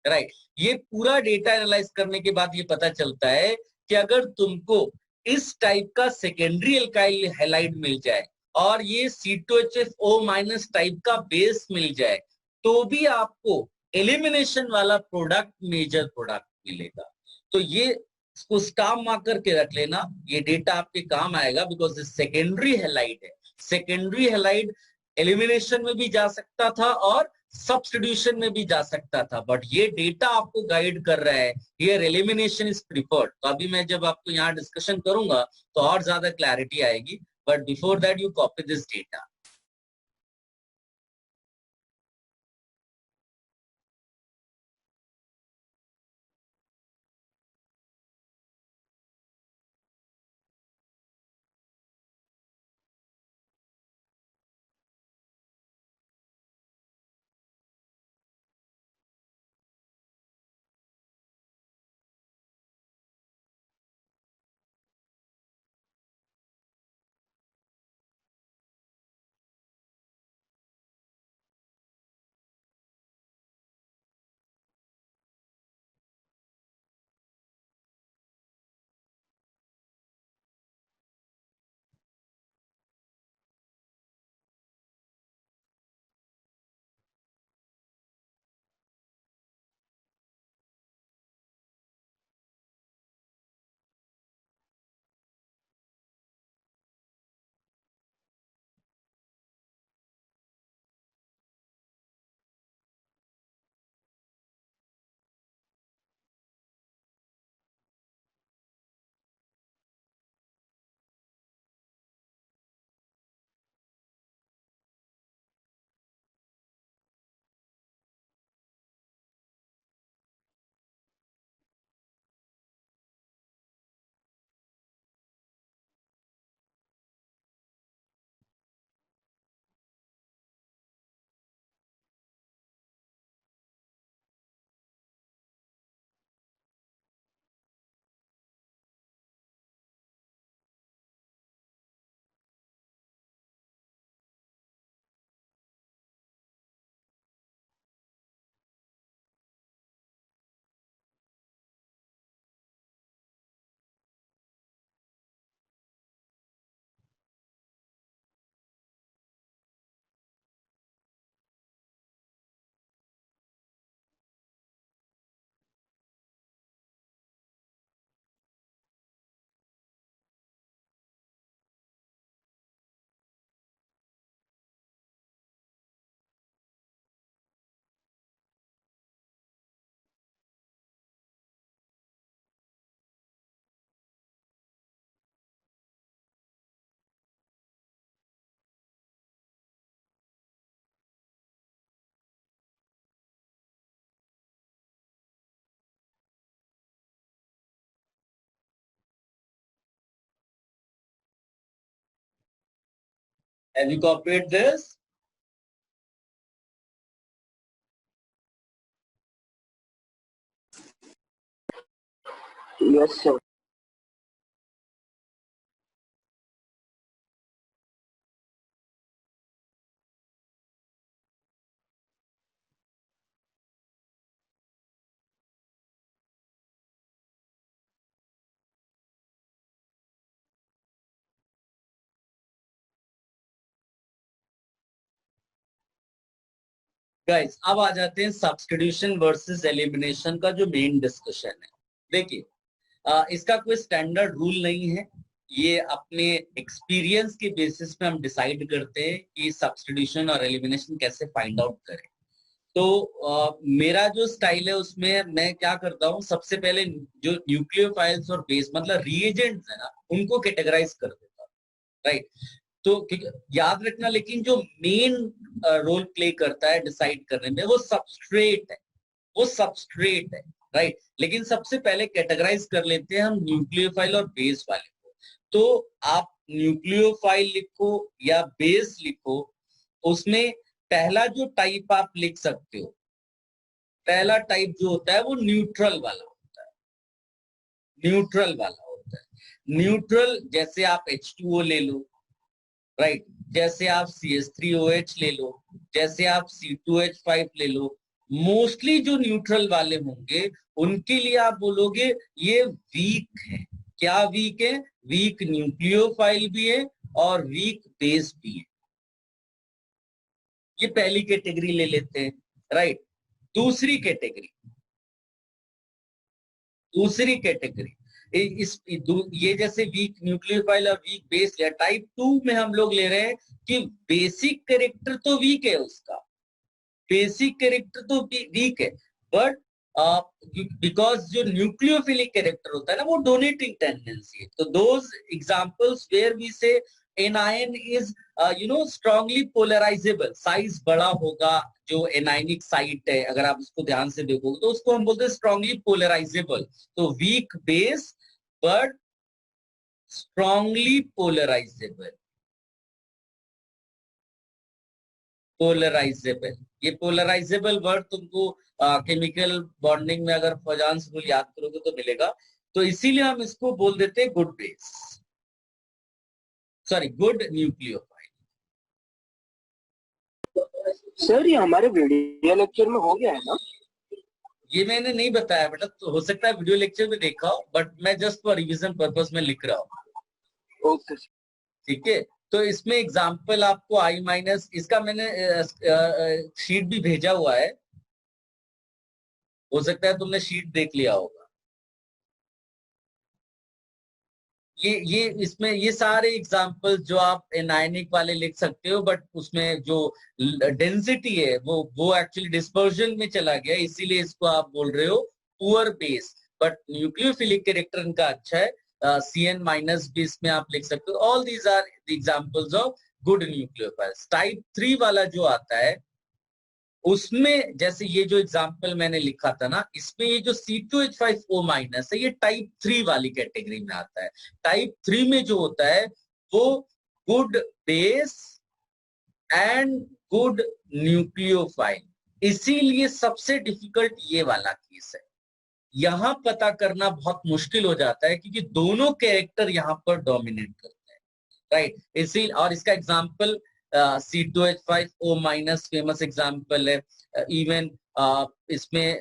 राइट। ये पूरा डेटा एनालाइज करने के बाद ये पता चलता है कि अगर तुमको इस टाइप का सेकेंडरी एल्काइल हैलाइड मिल जाए और ये C2H5O- टाइप का बेस मिल जाए, तो भी आपको एलिमिनेशन वाला प्रोडक्ट मेजर प्रोडक्ट मिलेगा। तो ये इसको स्टार मार्क करके रख लेना, ये डेटा आपके काम आएगा बिकॉज सेकेंडरी हेलाइड है। सेकेंडरी हेलाइड एलिमिनेशन में भी जा सकता था और सब्स्टिट्यूशन में भी जा सकता था, बट ये डेटा आपको गाइड कर रहा है हियर एलिमिनेशन इज प्रिफर्ड। तो अभी मैं जब आपको यहाँ डिस्कशन करूंगा तो और ज्यादा क्लैरिटी आएगी, but before that you copy this data. Have you copied this? Yes, sir. Guys अब आ जाते हैं सब्स्टिट्यूशन वर्सेस एलिमिनेशन का जो मेन डिस्कशन है। देखिए इसका कोई स्टैंडर्ड रूल नहीं है, ये अपने एक्सपीरियंस के बेसिस पे हम डिसाइड करते हैं कि सब्स्टिट्यूशन और एलिमिनेशन कैसे फाइंड आउट करें। तो मेरा जो स्टाइल है उसमें मैं क्या करता हूँ, सबसे पहले जो न्यूक्लियोफाइल्स और बेस मतलब रिएजेंट्स है ना, उनको कैटेगराइज कर देता हूँ, राइट। तो याद रखना, लेकिन जो मेन रोल प्ले करता है डिसाइड करने में वो सबस्ट्रेट है, वो सबस्ट्रेट है, राइट। लेकिन सबसे पहले कैटेगराइज कर लेते हैं हम न्यूक्लियोफाइल और बेस वाले को। तो आप न्यूक्लियोफाइल लिखो या बेस लिखो, उसमें पहला जो टाइप आप लिख सकते हो, पहला टाइप जो होता है वो न्यूट्रल वाला होता है, न्यूट्रल वाला होता है। न्यूट्रल जैसे आप H2O ले लो, राइट, जैसे आप CH3OH ले लो, जैसे आप C2H5 ले लो। मोस्टली जो न्यूट्रल वाले होंगे उनके लिए आप बोलोगे ये वीक है। क्या वीक है? वीक न्यूक्लियोफाइल भी है और वीक बेस भी है। ये पहली कैटेगरी ले लेते हैं, राइट। दूसरी कैटेगरी ये जैसे वीक न्यूक्लियोफाइल और वीक बेस या टाइप 2 में हम लोग ले रहे हैं कि बेसिक कैरेक्टर तो वीक है उसका, बेसिक कैरेक्टर तो वीक है, बट बिकॉज जो न्यूक्लियोफिलिक कैरेक्टर होता है ना वो डोनेटिंग टेंडेंसी है। तो दोज एग्जांपल्स वेयर वी से anion is strongly polarisable, size बड़ा होगा जो एनायनिक साइट है, अगर आप उसको ध्यान से देखोगे तो उसको हम बोलते हैं स्ट्रांगली पोलराइजेबल। तो weak base but strongly polarisable, polarisable, ये पोलराइजेबल वर्ड तुमको केमिकल बॉन्डिंग में अगर फौजान से याद करोगे तो मिलेगा। तो इसीलिए हम इसको बोल देते हैं good base, sorry good nucleophile. Sir ये हमारे वीडियो लेक्चर में हो गया है ना? ये मैंने नहीं बताया बेटा, तो हो सकता है वीडियो लेक्चर में देखा हो, बट मैं जस्ट फॉर रिवीजन पर्पस में लिख रहा हूँ। ओके ठीक है, तो इसमें एग्जाम्पल आपको I माइनस, इसका मैंने शीट भी भेजा हुआ है, हो सकता है तुमने शीट देख लिया होगा। ये इसमें ये सारे एग्जाम्पल जो आप एनायनिक वाले लिख सकते हो, बट उसमें जो डेंसिटी है वो एक्चुअली डिस्पर्जन में चला गया, इसीलिए इसको आप बोल रहे हो poor base, but nucleophilic character इनका अच्छा है। CN माइनस भी इसमें आप लिख सकते हो। All these are the examples of good nucleophiles. Type 3 वाला जो आता है उसमें जैसे ये जो एग्जांपल मैंने लिखा था ना, इसमें ये जो C2H5O माइनस है ये टाइप 3 वाली कैटेगरी में आता है। टाइप 3 में जो होता है वो good base and good nucleophile, इसीलिए सबसे डिफिकल्ट ये वाला केस है। यहां पता करना बहुत मुश्किल हो जाता है क्योंकि दोनों कैरेक्टर यहां पर डोमिनेट करते हैं, राइट। इसी और इसका example C2H5O minus famous example है। इवन इसमें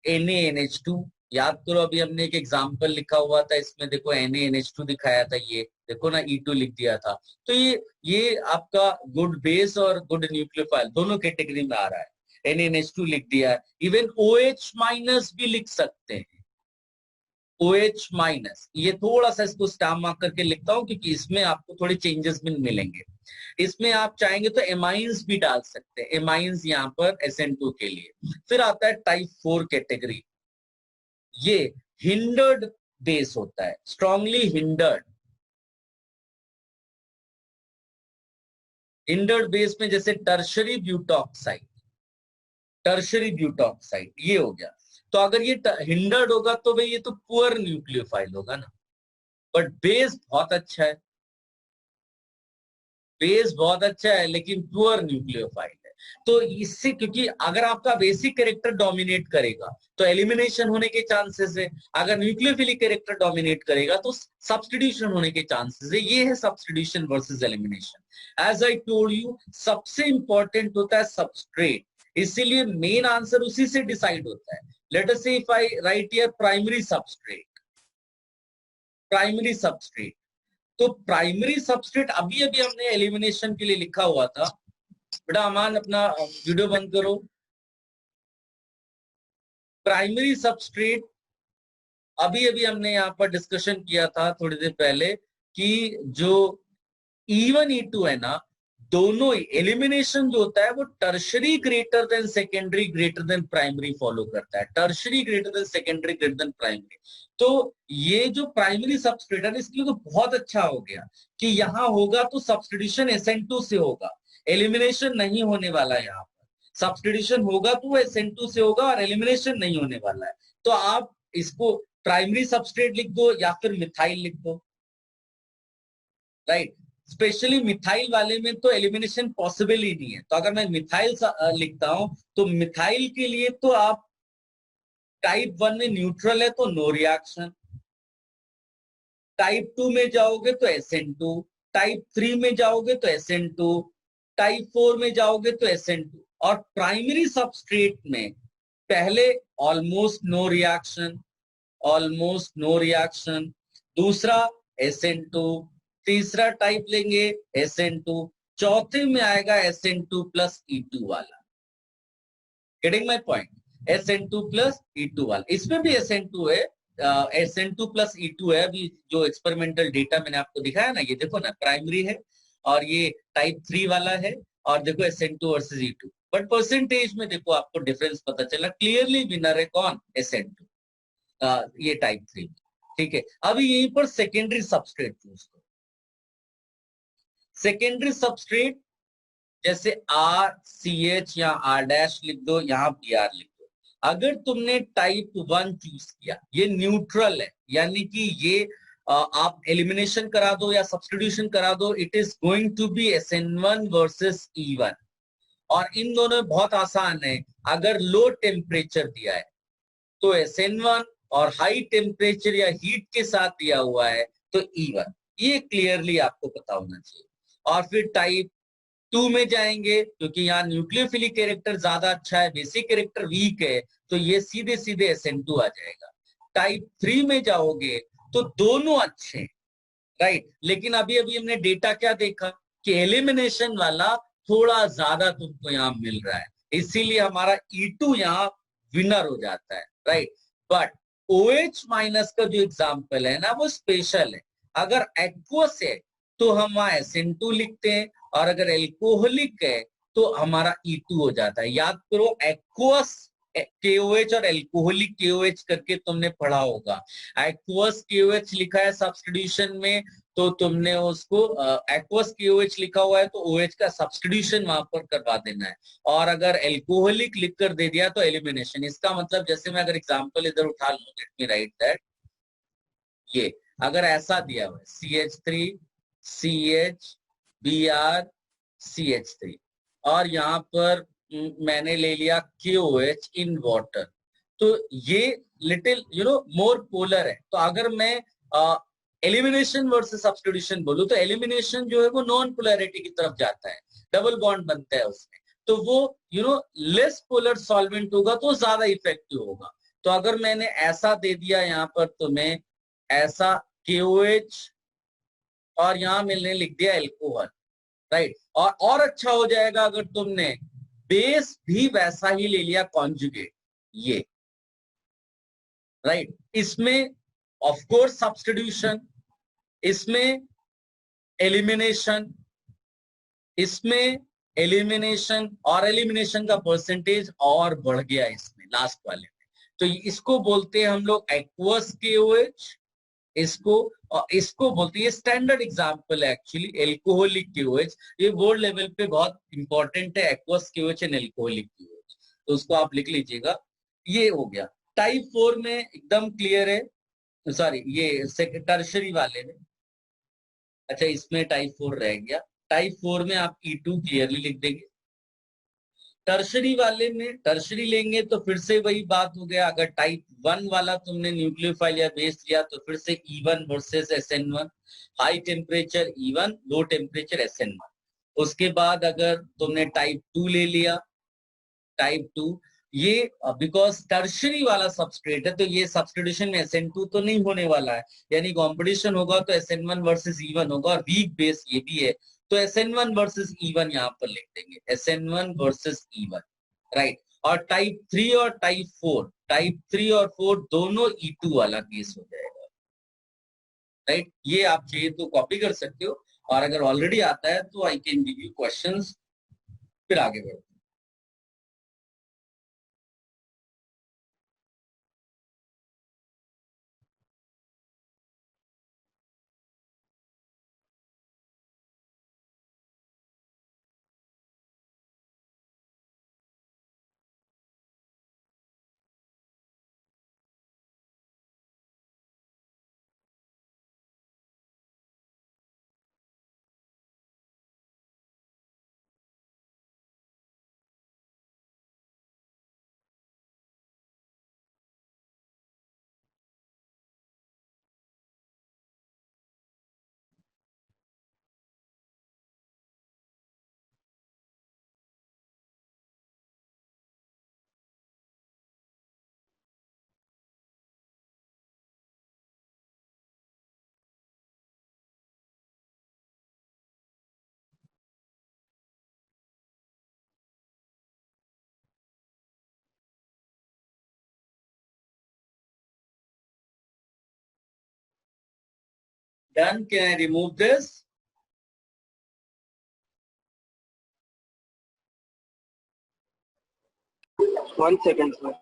NaNH2 याद करो, अभी हमने एक एग्जांपल लिखा हुआ था, इसमें देखो NaNH2 दिखाया था, ये देखो ना E2 लिख दिया था। तो ये आपका गुड बेस और गुड न्यूक्लियोफाइल दोनों कैटेगरी में आ रहा है। NaNH2 लिख दिया है, इवन OH माइनस भी लिख सकते हैं, OH माइनस। ये थोड़ा सा इसको स्टार मार्क करके लिखता हूं क्योंकि इसमें आपको थोड़े चेंजेस भी मिलेंगे। इसमें आप चाहेंगे तो एमाइंस भी डाल सकते हैं, एमाइंस यहाँ पर SN2 के लिए। फिर आता है टाइप 4 कैटेगरी, ये हिंडर्ड बेस होता है, स्ट्रांगली हिंडर्ड। हिंडर्ड बेस में जैसे टर्शरी ब्यूटॉक्साइड, टर्शरी ब्यूटॉक्साइड ये हो गया। तो अगर ये हिंडर्ड होगा तो भाई ये तो पुअर न्यूक्लियोफाइल होगा ना, बट बेस बहुत अच्छा है, बेस बहुत अच्छा है लेकिन पुअर न्यूक्लियोफाइल है। तो इससे, क्योंकि अगर आपका बेसिक कैरेक्टर डोमिनेट करेगा तो एलिमिनेशन होने के चांसेस है, अगर न्यूक्लियोफिलिक कैरेक्टर डोमिनेट करेगा तो सब्स्टिट्यूशन होने के चांसेस है। ये है substitution versus elimination. As I told you, सबसे इंपॉर्टेंट होता है सबस्ट्रेट, इसीलिए मेन आंसर उसी से डिसाइड होता है। लेट अस से if I right here primary substrate, primary substrate, तो प्राइमरी सबस्ट्रेट अभी अभी हमने एलिमिनेशन के लिए लिखा हुआ था। बेटा अमान अपना वीडियो बंद करो। प्राइमरी सबस्ट्रेट अभी अभी हमने यहाँ पर डिस्कशन किया था थोड़ी देर पहले कि जो E1 E2 है ना, दोनों एलिमिनेशन जो होता है वो tertiary greater than secondary greater than primary follow करता है, tertiary greater than secondary greater than primary. तो ये जो प्राइमरी सबस्ट्रेट है इसके लिए तो बहुत अच्छा हो गया कि यहाँ होगा तो सब्स्टिट्यूशन SN2 से होगा, एलिमिनेशन नहीं होने वाला है। यहाँ पर सब्स्टिट्यूशन होगा तो वो SN2 से होगा और एलिमिनेशन नहीं होने वाला है। तो आप इसको प्राइमरी सबस्ट्रेट लिख दो या फिर मिथाइल लिख दो, राइट। स्पेशली मिथाइल वाले में तो एलिमिनेशन पॉसिबल ही नहीं है। तो अगर मैं मिथाइल लिखता हूं तो मिथाइल के लिए तो आप टाइप 1 में न्यूट्रल है तो नो रिएक्शन, टाइप 2 में जाओगे तो SN2, टाइप 3 में जाओगे तो SN2, टाइप 4 में जाओगे तो SN2। और प्राइमरी सबस्ट्रेट में पहले almost no reaction, almost no reaction, दूसरा SN2, तीसरा टाइप लेंगे SN2, चौथे में आएगा SN2 प्लस E2 वाला। Getting my point? SN2 plus E2 वाला, इसमें भी SN2 है SN2 प्लस E2 है। अभी जो एक्सपेरिमेंटल डेटा मैंने आपको दिखाया ना, ये देखो ना प्राइमरी है और ये टाइप 3 वाला है, और देखो SN2 versus E2, but percentage में देखो आपको डिफरेंस पता चला, क्लियरली विनर है कौन? SN2, ये टाइप 3। ठीक है, अभी यहीं पर सेकेंडरी सबस्ट्रेट चूज करो। सेकेंडरी सबस्ट्रेट जैसे RCH या R' लिख दो, यहाँ BR लिख दो। अगर तुमने टाइप 1 चूज किया, ये न्यूट्रल है, यानी कि ये आप एलिमिनेशन करा दो या सब्स्टिट्यूशन करा दो, it is going to be SN1 versus E1। और इन दोनों में बहुत आसान है, अगर लो टेम्परेचर दिया है तो SN1, और हाई टेम्परेचर या हीट के साथ दिया हुआ है तो E1। ये क्लियरली आपको पता होना चाहिए। और फिर टाइप 2 में जाएंगे, क्योंकि यहाँ न्यूक्लियोफिलिक कैरेक्टर ज्यादा अच्छा है, बेसिक कैरेक्टर वीक है, तो ये सीधे सीधे SN2 आ जाएगा। टाइप 3 में जाओगे तो दोनों अच्छे हैं, राइट, लेकिन अभी अभी हमने डेटा क्या देखा कि एलिमिनेशन वाला थोड़ा ज्यादा तुमको यहाँ मिल रहा है, इसीलिए हमारा E2 यहाँ विनर हो जाता है, राइट। बट OH माइनस का जो एग्जाम्पल है ना, वो स्पेशल है। अगर एक्वस है तो हम वहां SN2 लिखते हैं, और अगर एल्कोहलिक है तो हमारा E2 हो जाता है। याद करो, एक्वस KOH और एल्कोहलिक KOH करके तुमने पढ़ा होगा। एक्वस KOH लिखा है सब्स्टिट्यूशन में, तो तुमने उसको एक्वस KOH लिखा हुआ है तो OH का सब्स्टिट्यूशन वहां पर करवा देना है। और अगर एल्कोहलिक लिख कर दे दिया तो एलिमिनेशन। इसका मतलब, जैसे मैं अगर एग्जांपल इधर उठा लूं, लेट मी राइट दैट, ये अगर ऐसा दिया हुआ है CH3 CH BR CH3, और यहाँ पर मैंने ले लिया KOH इन वाटर, तो ये लिटिल मोर पोलर है। तो अगर मैं एलिमिनेशन वर्सेस सब्स्टिट्यूशन बोलूं तो एलिमिनेशन जो है वो नॉन पोलैरिटी की तरफ जाता है, डबल बॉन्ड बनता है उसमें, तो वो लेस पोलर सॉल्वेंट होगा तो ज्यादा इफेक्टिव होगा। तो अगर मैंने ऐसा दे दिया यहाँ पर, तो मैं ऐसा KOH और यहां मैंने लिख दिया एल्कोहल, राइट। और अच्छा हो जाएगा अगर तुमने बेस भी वैसा ही ले लिया कॉन्जुगेट, ये राइट। इसमें ऑफ कोर्स सब्स्टिट्यूशन, इसमें एलिमिनेशन, इसमें एलिमिनेशन, और एलिमिनेशन का परसेंटेज और बढ़ गया इसमें लास्ट वाले में। तो इसको बोलते हैं हम लोग एक्वस KOH, इसको बोलते हैं, स्टैंडर्ड एग्जांपल है एक्चुअली एल्कोहलिक KOH। ये बोर्ड लेवल पे बहुत इंपॉर्टेंट है, aqueous KOH and alcoholic KOH, तो उसको आप लिख लीजिएगा। ये हो गया। टाइप 4 में एकदम क्लियर है, सॉरी ये टर्शरी वाले में, अच्छा इसमें टाइप 4 रह गया। टाइप 4 में आप E2 क्लियरली लिख देंगे। टर्शरी वाले में टर्शरी लेंगे तो फिर से वही बात हो गया, अगर टाइप 1 वाला तुमने न्यूक्लियोफाइल या बेस लिया तो फिर से E1 versus SN1, high temperature E1, low temperature SN1। उसके बाद अगर तुमने टाइप 2 ले लिया, टाइप 2, ये बिकॉज टर्शरी वाला सबस्ट्रेट है तो ये सब्स्टिट्यूशन में SN2 तो नहीं होने वाला है, यानी कॉम्पिटिशन होगा तो SN1 वर्सेस E1 होगा, और वीक बेस ये भी है तो SN1 वर्सेस E1 यहाँ पर लिख देंगे, SN1 वर्सेस E1, राइट। और टाइप 3 और टाइप 4, टाइप 3 और 4 दोनों E2 वाला केस हो जाएगा, राइट। ये आप चाहिए तो कॉपी कर सकते हो, और अगर ऑलरेडी आता है तो I can give you questions, फिर आगे बढ़ो। Done. Can I remove this? One second, sir.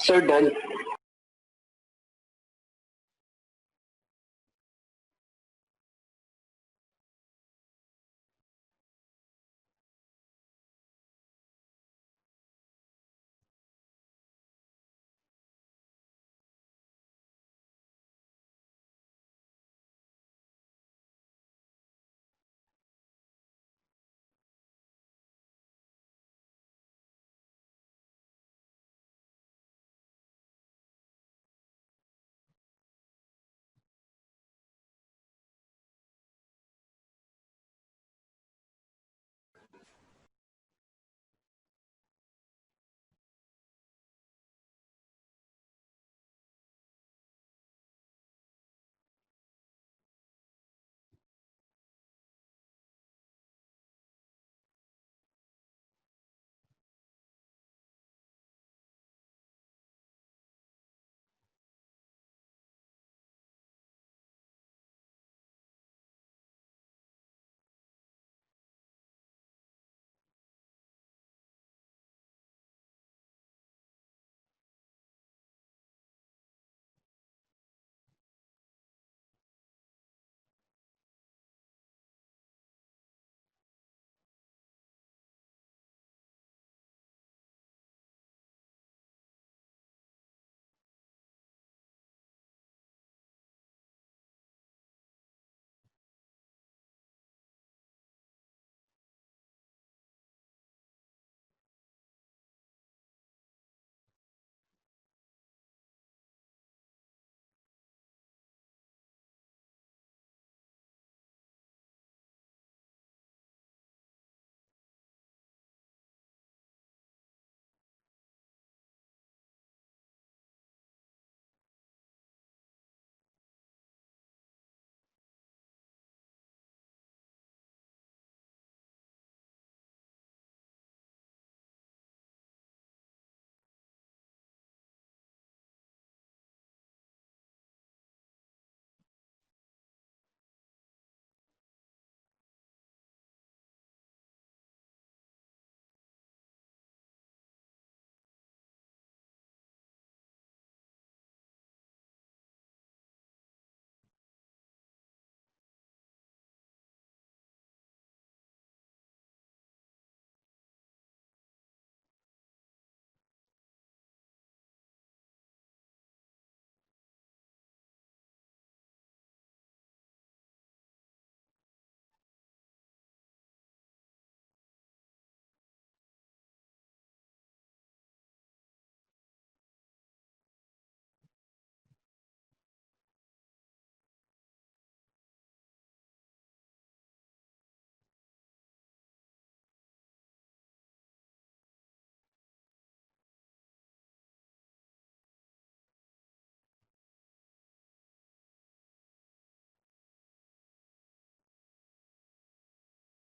Sir, done.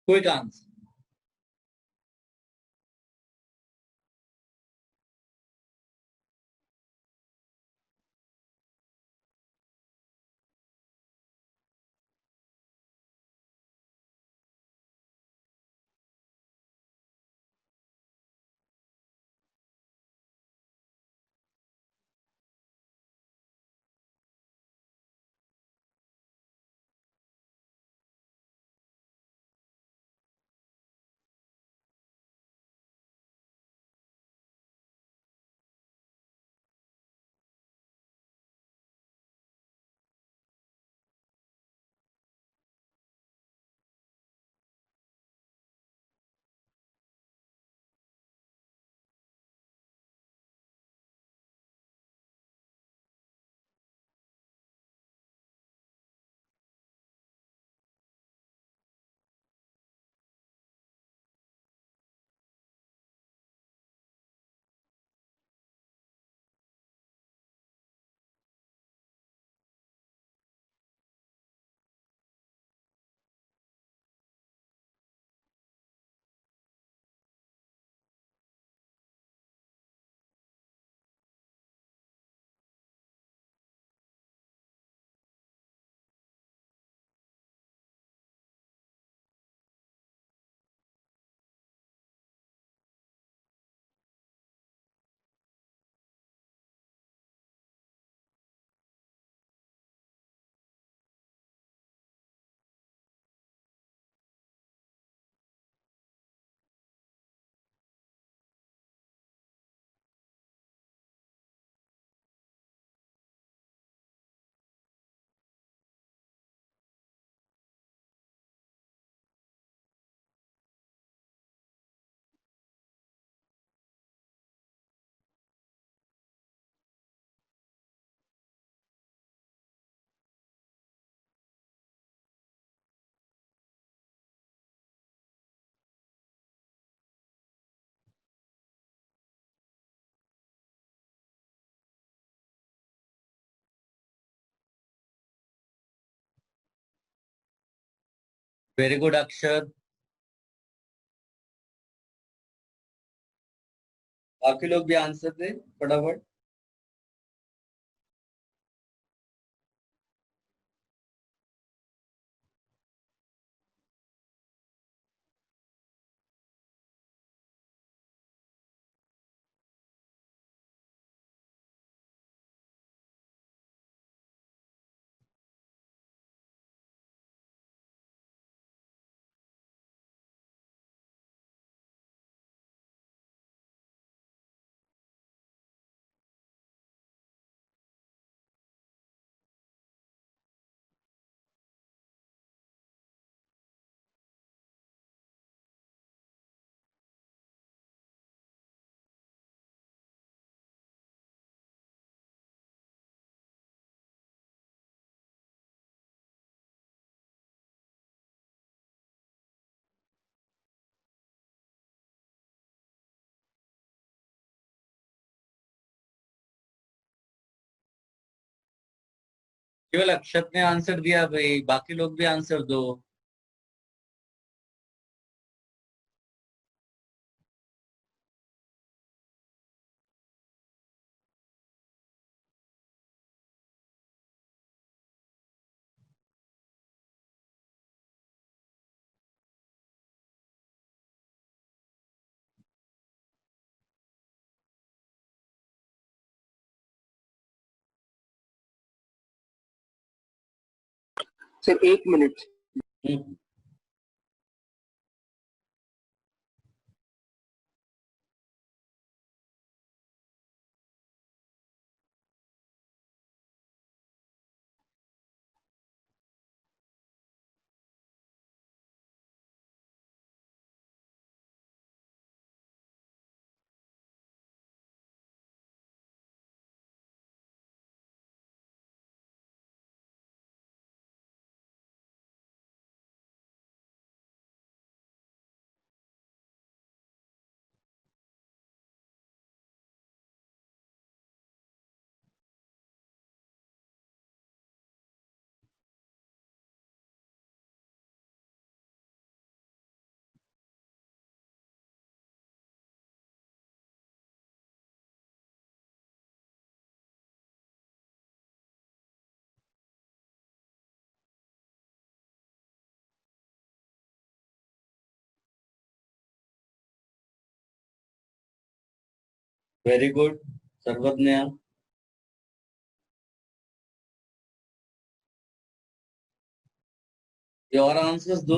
Quick answer. Very good अक्षर। बाकी लोग भी आंसर दे फटाफट। केवल अक्षत ने आंसर दिया भाई, बाकी लोग भी आंसर दो। Sir 1 minute. Hmm. Very good Sarvagya. ये और आंसर्स दो।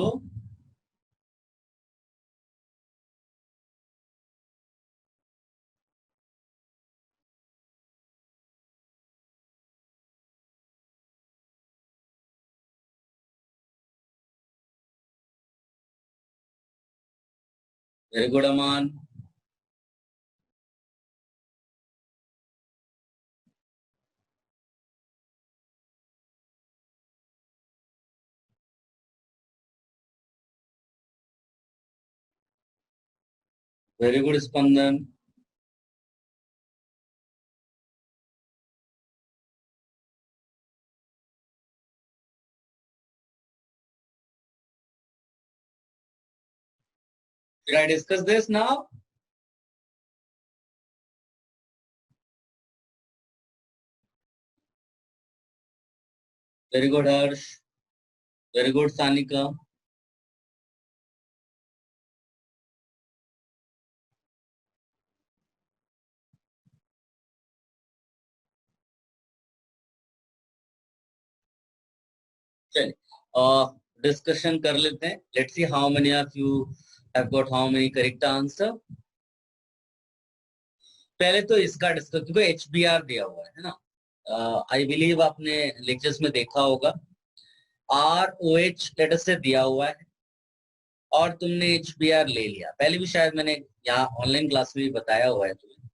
Very good Aman. Very good Spandan. Should I discuss this now? Very good, Harsh. Very good, Sanika. चलिए डिस्कशन कर लेते हैं। Let's see how many of you have got how many correct answer. पहले तो इसका डिस्कस, क्योंकि HBR दिया हुआ है ना, आई बिलीव आपने लेक्चर्स में देखा होगा। ROH लेटर से दिया हुआ है और तुमने HBR ले लिया। पहले भी शायद मैंने यहाँ ऑनलाइन क्लास में भी बताया हुआ है तुम्हें।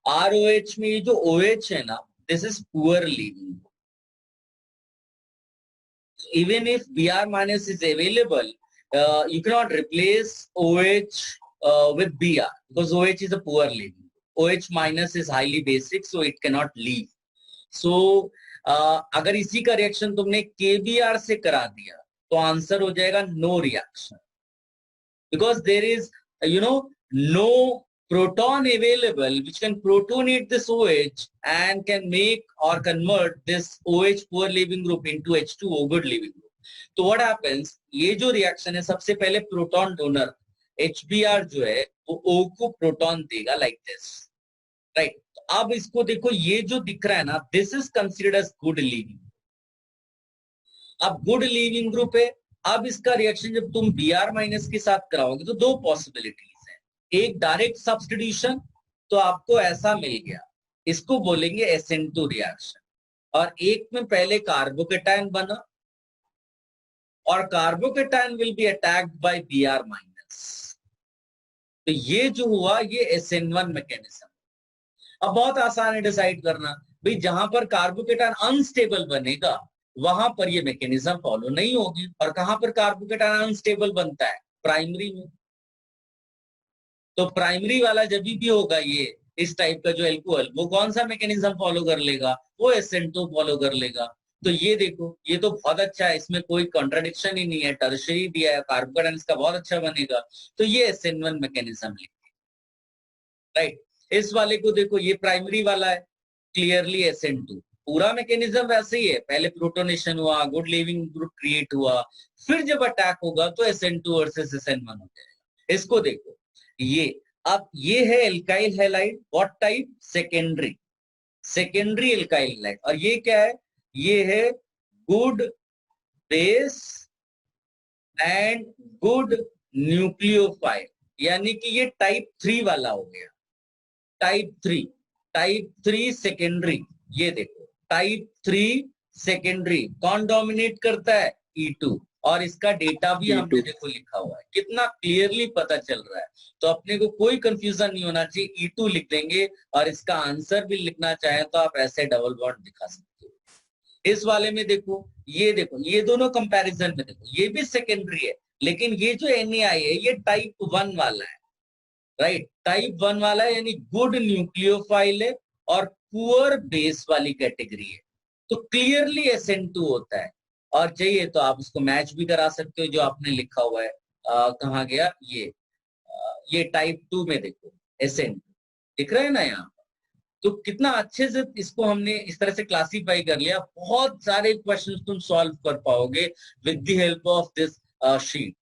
ROH में ये जो OH है ना, this is poor leaving. Even if Br minus is available, you cannot replace OH with Br because OH is a poor leaving. OH minus is highly basic, so it cannot leave. So अगर इसी का reaction तुमने KBr से करा दिया तो answer हो जाएगा no reaction, because there is no proton available which can protonate this OH and can make or convert this OH poor leaving group into H2O good leaving group. तो what happens, ये जो reaction है सबसे पहले proton donor HBr जो है वो O को प्रोटॉन देगा लाइक दिस, राइट। अब इसको देखो, ये जो दिख रहा है ना, this is considered as good leaving. अब गुड लीविंग ग्रुप है। अब इसका रिएक्शन जब तुम Br माइनस के साथ कराओगे तो दो पॉसिबिलिटीज है। एक डायरेक्ट सब्स्टिट्यूशन, तो आपको ऐसा मिल गया, इसको बोलेंगे SN2 रिएक्शन। और एक में पहले कार्बोकेटायन बना और carbocation will be attacked by Br minus, तो ये जो हुआ ये SN1 मैकेनिज्म। अब बहुत आसान है डिसाइड करना, भाई जहां पर कार्बोकेटायन अनस्टेबल बनेगा वहां पर ये मैकेनिज्म फॉलो नहीं होगी। और कहां पर कार्बोकेटायन अनस्टेबल बनता है, प्राइमरी में। तो प्राइमरी वाला जब भी होगा ये इस टाइप का जो एल्कोहल, वो कौन सा मैकेनिज्म फॉलो कर लेगा, वो SN2 फॉलो कर लेगा। तो ये देखो, ये तो बहुत अच्छा है, इसमें कोई कॉन्ट्राडिक्शन ही नहीं है। टर्शियरी दिया है, कार्बोकेटायन इसका बहुत अच्छा बनेगा, तो ये SN1 मैकेनिज्म लिखते, राइट। इस वाले को देखो, ये प्राइमरी वाला है, क्लियरली SN2। पूरा मैकेनिज्म वैसे ही है, पहले प्रोटोनेशन हुआ, गुड लिविंग ग्रुप क्रिएट हुआ, फिर जब अटैक होगा तो SN2 वर्सेस SN1 हो जाएगा। इसको देखो, ये अब ये है alkyl halide, what type, secondary, secondary alkyl halide. और ये क्या है, ये है good base and good nucleophile, यानी कि ये टाइप 3 वाला हो गया। Type 3 secondary. ये देखो, टाइप 3 सेकेंडरी कौन डोमिनेट करता है, E2। और इसका डेटा भी हमने देखो लिखा हुआ है, कितना क्लियरली पता चल रहा है। तो अपने को कोई कंफ्यूजन नहीं होना चाहिए, E2 लिख देंगे। और इसका आंसर भी लिखना चाहे तो आप ऐसे डबल बॉन्ड दिखा सकते हो। इस वाले में देखो, ये दोनों कंपैरिजन में देखो, ये भी सेकेंडरी है, लेकिन ये जो NaI है ये टाइप 1 वाला है, राइट। टाइप 1 वाला है, यानी गुड न्यूक्लियोफाइल है और पुअर बेस वाली कैटेगरी है। तो क्लियरली SN2 होता है। और चाहिए तो आप उसको मैच भी करा सकते हो, जो आपने लिखा हुआ है। कहाँ गया ये टाइप 2 में देखो SN2 दिख रहा है ना यहाँ। तो कितना अच्छे से इसको हमने इस तरह से क्लासीफाई कर लिया। बहुत सारे क्वेश्चंस तुम सॉल्व कर पाओगे with the help of this sheet.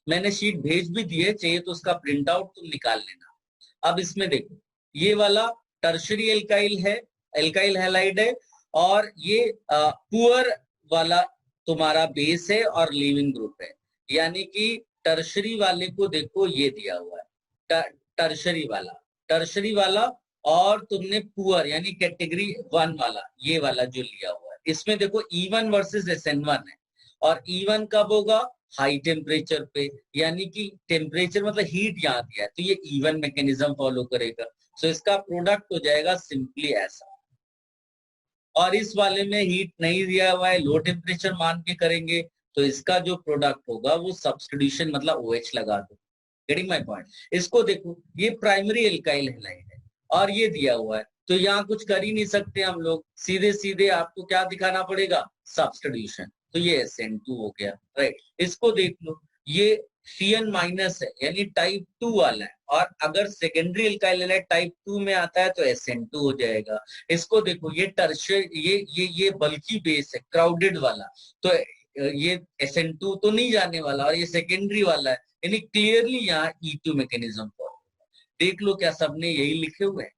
मैंने शीट भेज भी दी है, चाहिए तो उसका प्रिंट आउट तुम निकाल लेना। अब इसमें देखो, ये वाला टर्शरी एल्काइल है, एल्काइल हैलाइड है, और ये पुअर वाला तुम्हारा बेस है और लीविंग ग्रुप है। यानी कि टर्शरी वाले को देखो ये दिया हुआ है, टर्शरी वाला, और तुमने पुअर यानी कैटेगरी 1 वाला, ये वाला जो लिया हुआ है, इसमें देखो E1 वर्सेस SN1 है, और E1 कब होगा? हाई टेम्परेचर पे, यानी कि टेम्परेचर मतलब हीट यहाँ दिया है, तो ये E1 मैकेनिज्म फॉलो करेगा। सो इसका प्रोडक्ट हो जाएगा सिंपली ऐसा। और इस वाले में हीट नहीं दिया हुआ है, लो टेम्परेचर मान के करेंगे, तो इसका जो प्रोडक्ट होगा वो सब्स्टिट्यूशन मतलब OH लगा दो। Getting my point? इसको देखो, ये प्राइमरी एल्काइल हैलाइड है और ये दिया हुआ है, तो यहाँ कुछ कर ही नहीं सकते हम लोग, सीधे सीधे आपको क्या दिखाना पड़ेगा? सब्स्टिट्यूशन। तो ये SN2 हो गया, राइट। इसको देख लो, ये CN माइनस है यानी टाइप 2 वाला है, और अगर सेकेंडरी एल्काइल हैलाइड टाइप 2 में आता है तो SN2 हो जाएगा। इसको देखो, ये टर्शर, ये बल्कि बेस है, क्राउडेड वाला, तो ये SN2 तो नहीं जाने वाला, और ये सेकेंडरी वाला है, यानी क्लियरली यहाँ E2 मैकेनिज्म फॉलो। देख लो क्या सबने यही लिखे हुए हैं?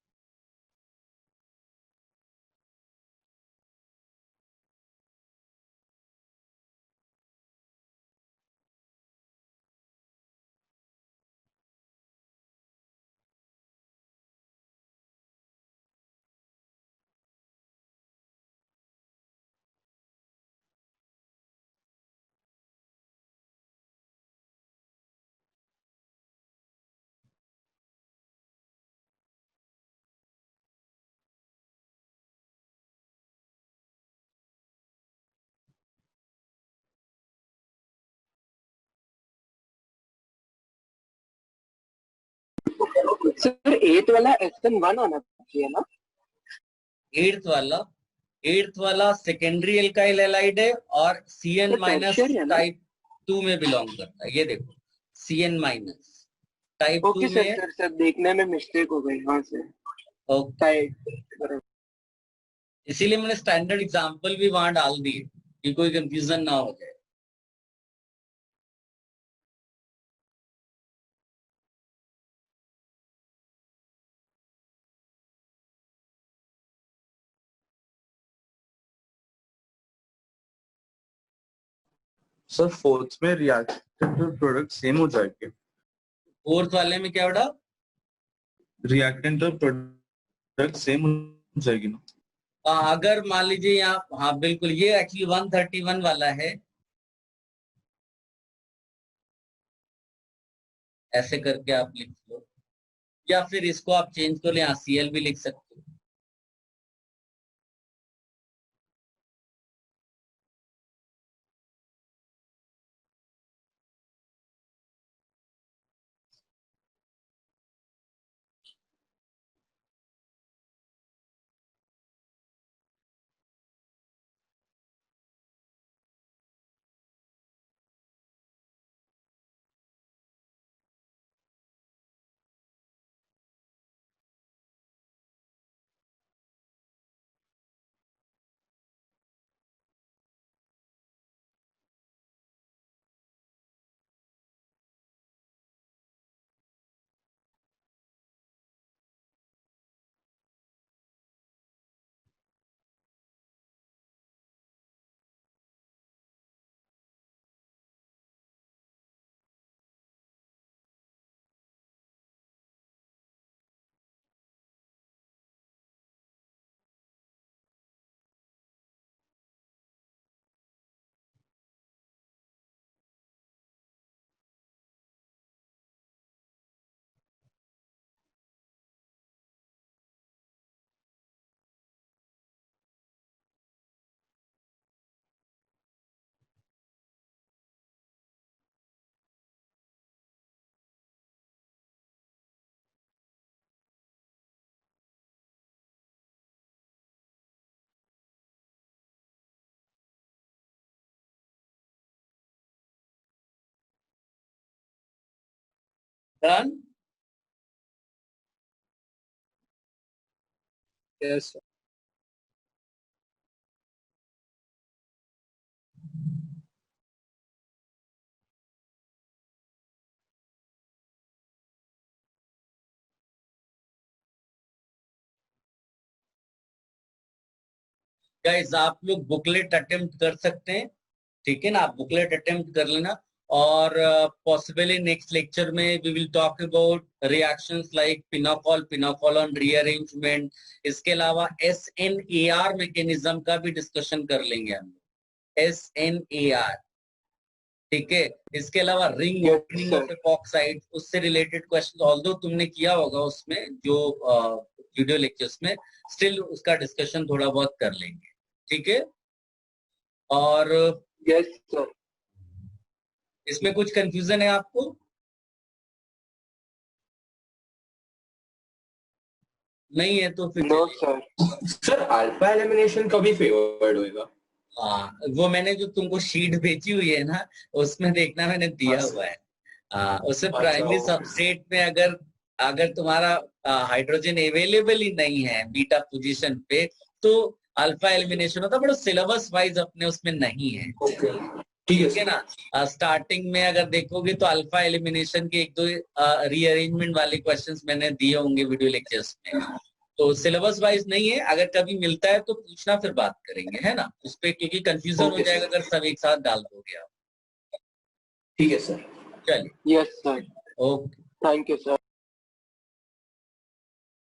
सर 8 वाला SN1 आना चाहिए ना? एट्थ वाला सेकेंडरी एल्काइल हैलाइड है और CN तो माइनस tertiary है ना? टाइप 2 में बिलोंग करता है। ये देखो, CN माइनस टाइप 2 ओके में। सर, सर देखने में मिस्टेक हो गई, हाँ सर। ओके, टाइप इसीलिए मैंने स्टैंडर्ड एग्जांपल भी वहां डाल दिए कि कोई कंफ्यूजन ना हो जाए। सर फोर्थ में रिएक्टेंट और प्रोडक्ट सेम हो जाएंगे? फोर्थ वाले में क्या बड़ा? रिएक्टेंट और प्रोडक्ट सेम हो जाएगी ना? अगर मान लीजिए यहाँ, हाँ बिल्कुल, ये एक्चुअली 131 वाला है, ऐसे करके आप लिख लो, या फिर इसको आप चेंज कर ले, यहाँ CL भी लिख सकते हो। डन। यस। गाइस आप लोग बुकलेट अटेम्प्ट कर सकते हैं, ठीक है ना, आप बुकलेट अटेम्प्ट कर लेना। और पॉसिबली नेक्स्ट लेक्चर में we will talk about reactions like pinacol, pinacolone rearrangement. इसके अलावा SNAR मैकेनिज्म का भी डिस्कशन कर लेंगे हम लोग, SNAR, ठीक है। इसके अलावा रिंग ओपनिंग ऑफ एपॉक्साइड, उससे रिलेटेड क्वेश्चन ऑल्दो तुमने किया होगा उसमें जो वीडियो लेक्चर्स में, स्टिल उसका डिस्कशन थोड़ा बहुत कर लेंगे, ठीक है। और यस सर। इसमें कुछ कंफ्यूजन है आपको? नहीं है तो फिर no sir. Sir alpha elimination कभी फेवर्ड होएगा? हाँ, वो मैंने जो तुमको शीट भेजी हुई है ना, उसमें देखना मैंने दिया हुआ है। उससे प्राइमरी सबस्ट्रेट में अगर तुम्हारा हाइड्रोजन अवेलेबल ही नहीं है बीटा पोजीशन पे, तो अल्फा एलिमिनेशन होता है, बट सिलेबस वाइज अपने उसमें नहीं है। ओके, ठीक है ना। स्टार्टिंग में अगर देखोगे तो अल्फा एलिमिनेशन के एक दो रीअरेंजमेंट वाले क्वेश्चंस मैंने दिए होंगे वीडियो लेक्चर्स में, तो सिलेबस वाइज नहीं है। अगर कभी मिलता है तो पूछना, फिर बात करेंगे, है ना उस पे, क्योंकि कंफ्यूजन हो जाएगा अगर सब एक साथ डाल दोगे आप। ठीक है सर। चलिए, yes sir. Okay, thank you sir.